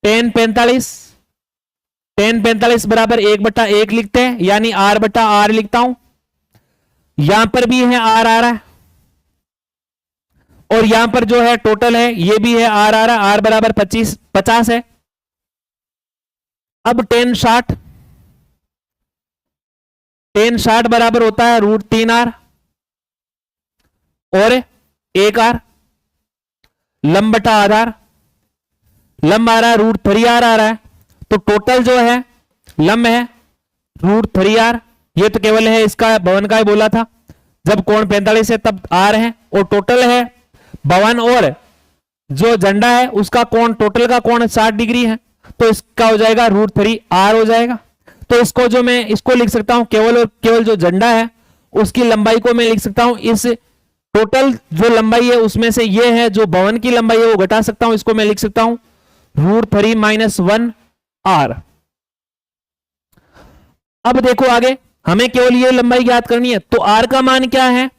10 45 10 45 बराबर 1/1 लिखते हैं, यानी r/r लिखता हूं। यहां पर भी है r आ रहा है, और यहां पर जो है टोटल है ये भी है r आ रहा है, r बराबर 50 है। अब 10 60 बराबर होता है √3r और 1r। लंब/आधार, लंब आ रहा है √3r आ रहा है, तो टोटल जो है लंब है √3r। ये तो केवल है इसका भवन का ही बोला था, जब कोण 45 है तब r है, और टोटल है भवन और जो झंडा है उसका कोण, टोटल का कोण 60 डिग्री है, तो इसका हो जाएगा √3r हो जाएगा। तो इसको जो मैं इसको लिख सकता हूं, केवल और केवल जो झंडा है उसकी लंबाई को मैं लिख सकता हूं, इस टोटल जो लंबाई है उसमें से ये है जो भवन की लंबाई है वो घटा सकता हूं, इसको मैं लिख सकता हूं √3 - 1r। अब देखो आगे, हमें केवल ये लंबाई ज्ञात करनी है, तो r का मान क्या है,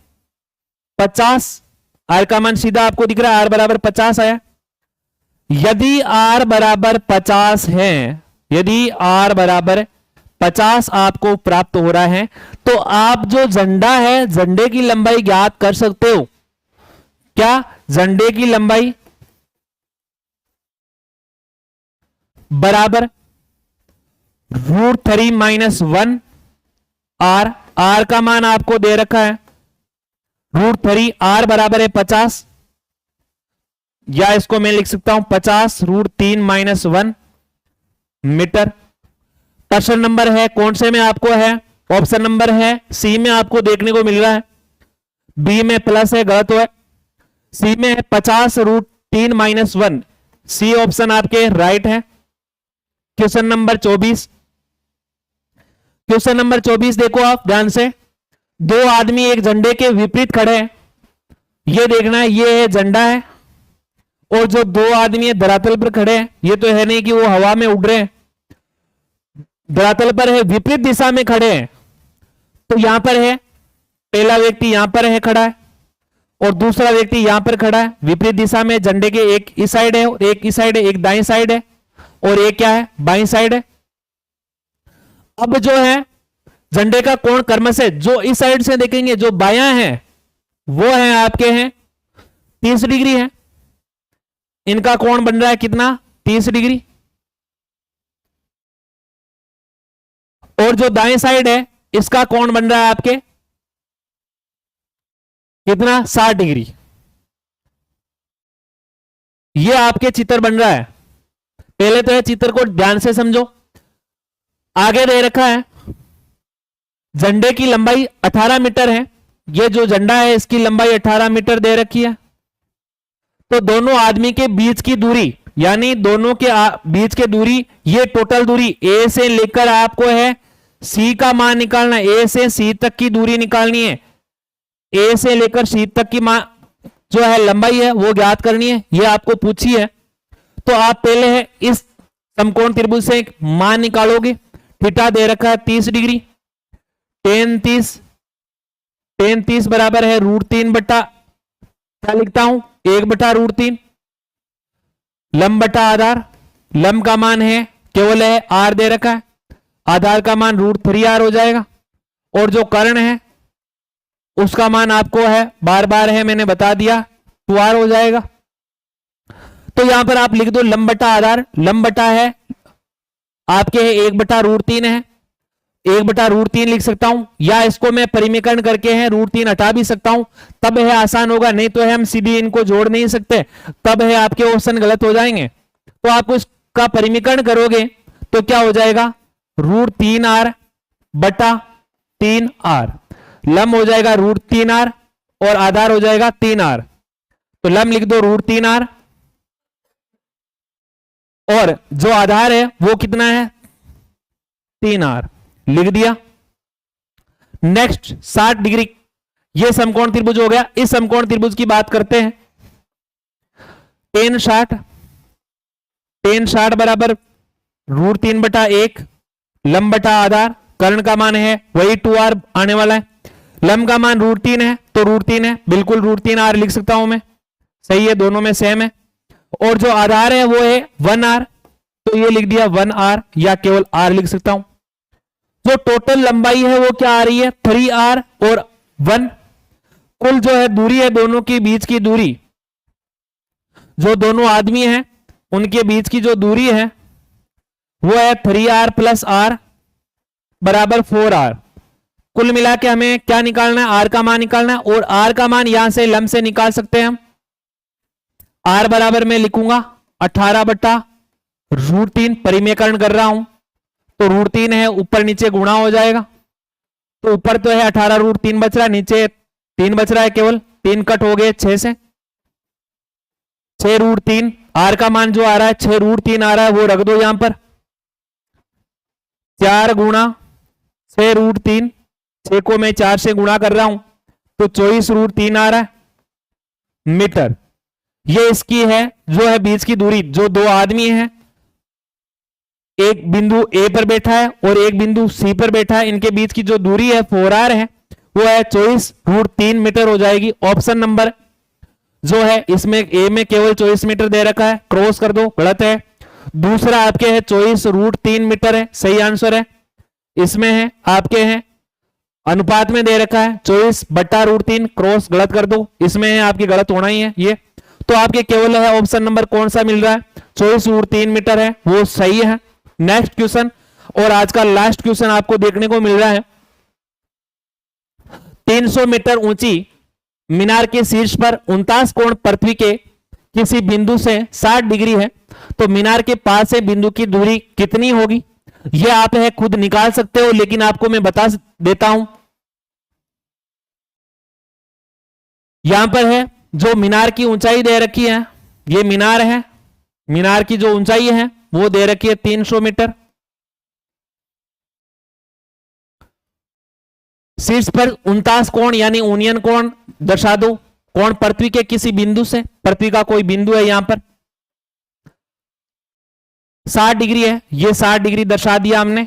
50। r का मान सीधा आपको दिख रहा है, r बराबर 50 आया। यदि r बराबर 50 है, यदि r बराबर 50 आपको प्राप्त हो रहा है, तो आप जो झंडा है, झंडे की लंबाई ज्ञात कर सकते हो। क्या झंडे की लंबाई बराबर √3 - 1 आर। आर का मान आपको दे रखा है √3, आर बराबर है 50, या इसको मैं लिख सकता हूं 50 √3 - 1 मीटर। प्रश्न नंबर है कौन से में आपको है? ऑप्शन नंबर है सी में आपको देखने को मिल रहा है, बी में प्लस है, गलत है। सी में है 50 √3 - 1, सी ऑप्शन आपके राइट है। क्वेश्चन नंबर 24, क्वेश्चन नंबर 24 देखो आप ध्यान से। दो आदमी एक झंडे के विपरीत खड़े हैं, ये देखना है, ये है झंडा है, और जो दो आदमी धरातल पर खड़े हैं, ये तो है नहीं कि वो हवा में उड़ रहे हैं, धरातल पर है, विपरीत दिशा में खड़े हैं। तो यहां पर है पहला व्यक्ति यहां पर है खड़ा है, और दूसरा व्यक्ति यहां पर खड़ा है विपरीत दिशा में। झंडे के एक इस साइड है और एक इस साइड है, एक दाईं साइड है और एक क्या है, बाईं साइड है। अब जो है झंडे का कोण क्रम से जो इस साइड से देखेंगे, जो बायां है वो है आपके हैं 30 डिग्री है, इनका कोण बन रहा है कितना, 30 डिग्री। और जो दाएं साइड है इसका कोण बन रहा है आपके कितना, 60 डिग्री। ये आपके चित्र बन रहा है। पहले तो यह चित्र को ध्यान से समझो। आगे दे रखा है झंडे की लंबाई 18 मीटर है, ये जो झंडा है इसकी लंबाई 18 मीटर दे रखी है। तो दोनों आदमी के बीच की दूरी, यानी दोनों के बीच की दूरी, ये टोटल दूरी ए से लेकर आपको है सी का मान निकालना है। ए से सी तक की दूरी निकालनी है, ए से लेकर सी तक की मान जो है लंबाई है वो ज्ञात करनी है, ये आपको पूछी है। तो आप पहले है इस समकोण त्रिभुज से एक मान निकालोगे। थीटा दे रखा है 30 डिग्री, tan 30 बराबर है √3 बटा क्या लिखता हूं, 1 बटा √3 लंब बटा आधार। लंब का मान है केवल है आर दे रखा है, आधार का मान √3r हो जाएगा, और जो कर्ण है उसका मान आपको है बार बार है मैंने बता दिया 2r हो जाएगा। तो यहां पर आप लिख दो लंब बटा आधार, लंब बटा है आपके है 1 बटा √3 है, 1 बटा √3 लिख सकता हूं, या इसको मैं परिमीकरण करके है √3 हटा भी सकता हूं, तब है आसान होगा, नहीं तो है हम सीधी इनको जोड़ नहीं सकते, तब है आपके ऑप्शन गलत हो जाएंगे। तो आप इसका परिमीकरण करोगे तो क्या हो जाएगा, √3r बटा 3r, लंब हो जाएगा √3r और आधार हो जाएगा 3r। तो लंब लिख दो √3r और जो आधार है वो कितना है 3r, लिख दिया। नेक्स्ट 60 डिग्री, ये समकोण त्रिभुज हो गया। इस समकोण त्रिभुज की बात करते हैं। tan 60 बराबर √3 बटा 1 लंब बटा आधार, कर्ण का मान है वही 2r आने वाला है, लंब का मान √3 है तो √3 है, बिल्कुल √3r लिख सकता हूं मैं, सही है, दोनों में सेम है। और जो आधार है वो है 1r, तो ये लिख दिया 1r, या केवल r लिख सकता हूं। जो टोटल लंबाई है वो क्या आ रही है 3r और 1, कुल जो है दूरी है दोनों के बीच की दूरी, जो दोनों आदमी हैं उनके बीच की जो दूरी है वो है 3r प्लस r बराबर 4r। कुल मिला के हमें क्या निकालना है, r का मान निकालना है, और r का मान यहां से लंब से निकाल सकते हैं हम। r बराबर मैं लिखूंगा 18 बटा √3, परिमेयकरण कर रहा हूं तो √3 है, ऊपर नीचे गुणा हो जाएगा, तो ऊपर तो है 18 √3 बच रहा है, नीचे 3 बच रहा है, केवल 3 कट हो गए 6 से, 6 √3, r का मान जो आ रहा है 6 √3 आ रहा है वो रख दो यहां पर, 4 गुणा 6 √3, 6 को मैं 4 से गुणा कर रहा हूं तो 24 √3 आ रहा है मीटर। ये इसकी है जो है बीच की दूरी, जो दो आदमी हैं, एक बिंदु ए पर बैठा है और एक बिंदु सी पर बैठा है, इनके बीच की जो दूरी है 4r है वो है 24 √3 मीटर हो जाएगी। ऑप्शन नंबर जो है इसमें ए में केवल 24 मीटर दे रखा है, क्रॉस कर दो, गलत है। दूसरा आपके है 24 √3 मीटर है, सही आंसर है। इसमें है आपके हैं अनुपात में दे रखा है 24/√3 क्रॉस गलत कर दो, इसमें है आपकी गलत होना ही है ये। तो आपके केवल है ऑप्शन नंबर कौन सा मिल रहा है, 24√3 मीटर है, वो सही है। नेक्स्ट क्वेश्चन, और आज का लास्ट क्वेश्चन आपको देखने को मिल रहा है। 300 मीटर ऊंची मीनार के शीर्ष पर 49 कोण पृथ्वी के किसी बिंदु से 60 डिग्री है, तो मीनार के पास से बिंदु की दूरी कितनी होगी? यह आप है खुद निकाल सकते हो, लेकिन आपको मैं बता देता हूं। यहां पर है जो मीनार की ऊंचाई दे रखी है, ये मीनार है, मीनार की जो ऊंचाई है वो दे रखी है 300 मीटर। शीर्ष पर 49 कोण यानी यूनियन कोण दर्शा दो, कोण पृथ्वी के किसी बिंदु से, पृथ्वी का कोई बिंदु है यहां पर 60 डिग्री है, ये 60 डिग्री दर्शा दिया हमने।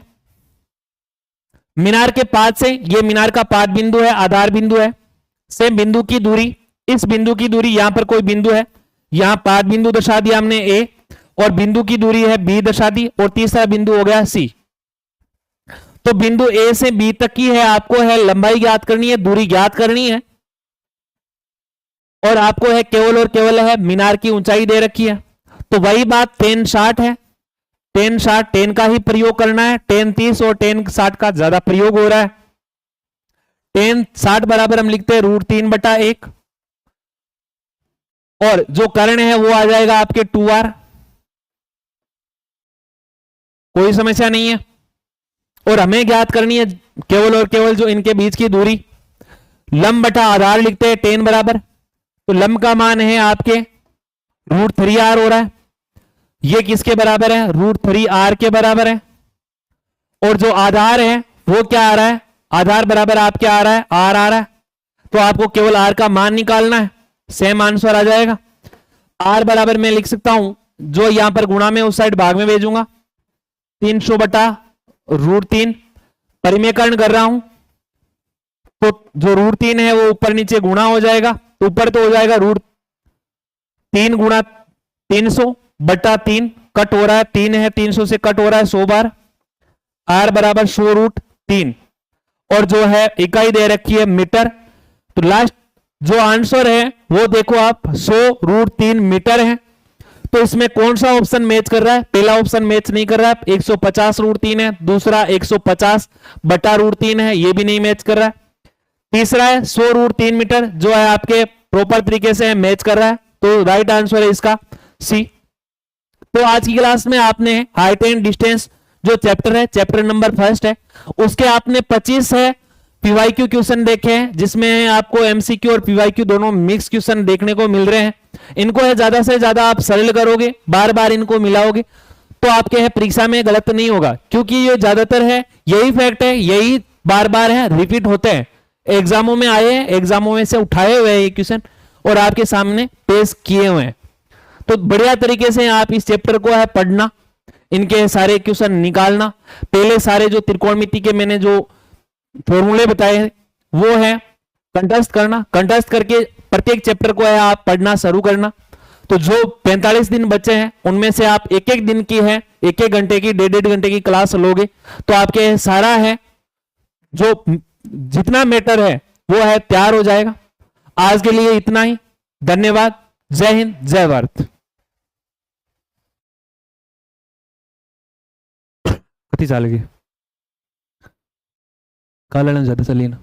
मीनार के पाद से, ये मीनार का पाद बिंदु है, आधार बिंदु है, से बिंदु की दूरी, इस बिंदु की दूरी, यहां पर कोई बिंदु है, यहां पाद बिंदु दर्शा दिया हमने ए, और बिंदु की दूरी है बी दर्शा दी, और तीसरा बिंदु हो गया सी। तो बिंदु ए से बी तक की है आपको है लंबाई ज्ञात करनी है, दूरी ज्ञात करनी है, और आपको है केवल और केवल है मीनार की ऊंचाई दे रखी है। तो वही बात tan 60 है, tan 60 tan का ही प्रयोग करना है, tan 30 और tan 60 का ज्यादा प्रयोग हो रहा है। tan 60 बराबर हम लिखते हैं √3/1, और जो कर्ण है वो आ जाएगा आपके 2r, कोई समस्या नहीं है। और हमें ज्ञात करनी है केवल और केवल जो इनके बीच की दूरी, लंब बटा आधार लिखते हैं tan बराबर, तो लंब का मान है आपके √3r हो रहा है, ये किसके बराबर है, √3r के बराबर है। और जो आधार है वो क्या आ रहा है, आधार बराबर आपके आ रहा है r आ रहा है, तो आपको केवल r का मान निकालना है, सेम आंसर आ जाएगा। r बराबर मैं लिख सकता हूं, जो यहां पर गुणा में उस साइड भाग में भेजूंगा, 300/√3, परिमेयकरण कर रहा हूं, तो जो √3 है वो ऊपर नीचे गुणा हो जाएगा, तो ऊपर तो हो जाएगा √3 गुणा 300/3, कट हो रहा है 3 है, 300 से कट हो रहा है 100 बार, r बराबर 100√3, और जो है इकाई दे रखी है मीटर। तो लास्ट जो आंसर है वो देखो आप 100√3 मीटर है। तो इसमें कौन सा ऑप्शन मैच कर रहा है, पहला ऑप्शन मैच नहीं कर रहा है, 150√3 है, दूसरा 150/√3 है, ये भी नहीं मैच कर रहा है, तीसरा है 100√3 मीटर जो है आपके प्रॉपर तरीके से मैच कर रहा है। तो राइट आंसर है इसका सी। तो आज की क्लास में आपने हाइट एंड डिस्टेंस जो चैप्टर है, चैप्टर नंबर 1 है, उसके आपने 25 है पीवाईक्यू क्वेश्चन देखे हैं, जिसमें आपको एमसीक्यू और पीवाईक्यू दोनों मिक्स क्वेश्चन देखने को मिल रहे हैं। इनको है ज्यादा से ज्यादा आप सरल करोगे, बार बार इनको मिलाओगे, तो आपके है परीक्षा में गलत नहीं होगा, क्योंकि ये ज्यादातर है यही फैक्ट है, यही बार बार है रिपीट होते हैं, एग्जामों में आए हैं, एग्जामों में से उठाए हुए हैं ये क्वेश्चन और आपके सामने पेश किए हुए हैं। तो बढ़िया तरीके से आप इस चैप्टर को है पढ़ना, इनके सारे क्वेश्चन निकालना, पहले सारे जो त्रिकोणमिति के मैंने जो फॉर्मूले बताए वो है कंठस्थ करना, कंठस्थ करके प्रत्येक चैप्टर को है आप पढ़ना शुरू करना। तो जो 45 दिन बचे हैं उनमें से आप एक एक दिन की है, एक एक घंटे की, 1.5 घंटे की क्लास लोगे तो आपके सारा है जो जितना मैटर है वो है तैयार हो जाएगा। आज के लिए इतना ही, धन्यवाद, जय हिंद, जय भारत। कति चाल गई काला ज्यादा चली ना।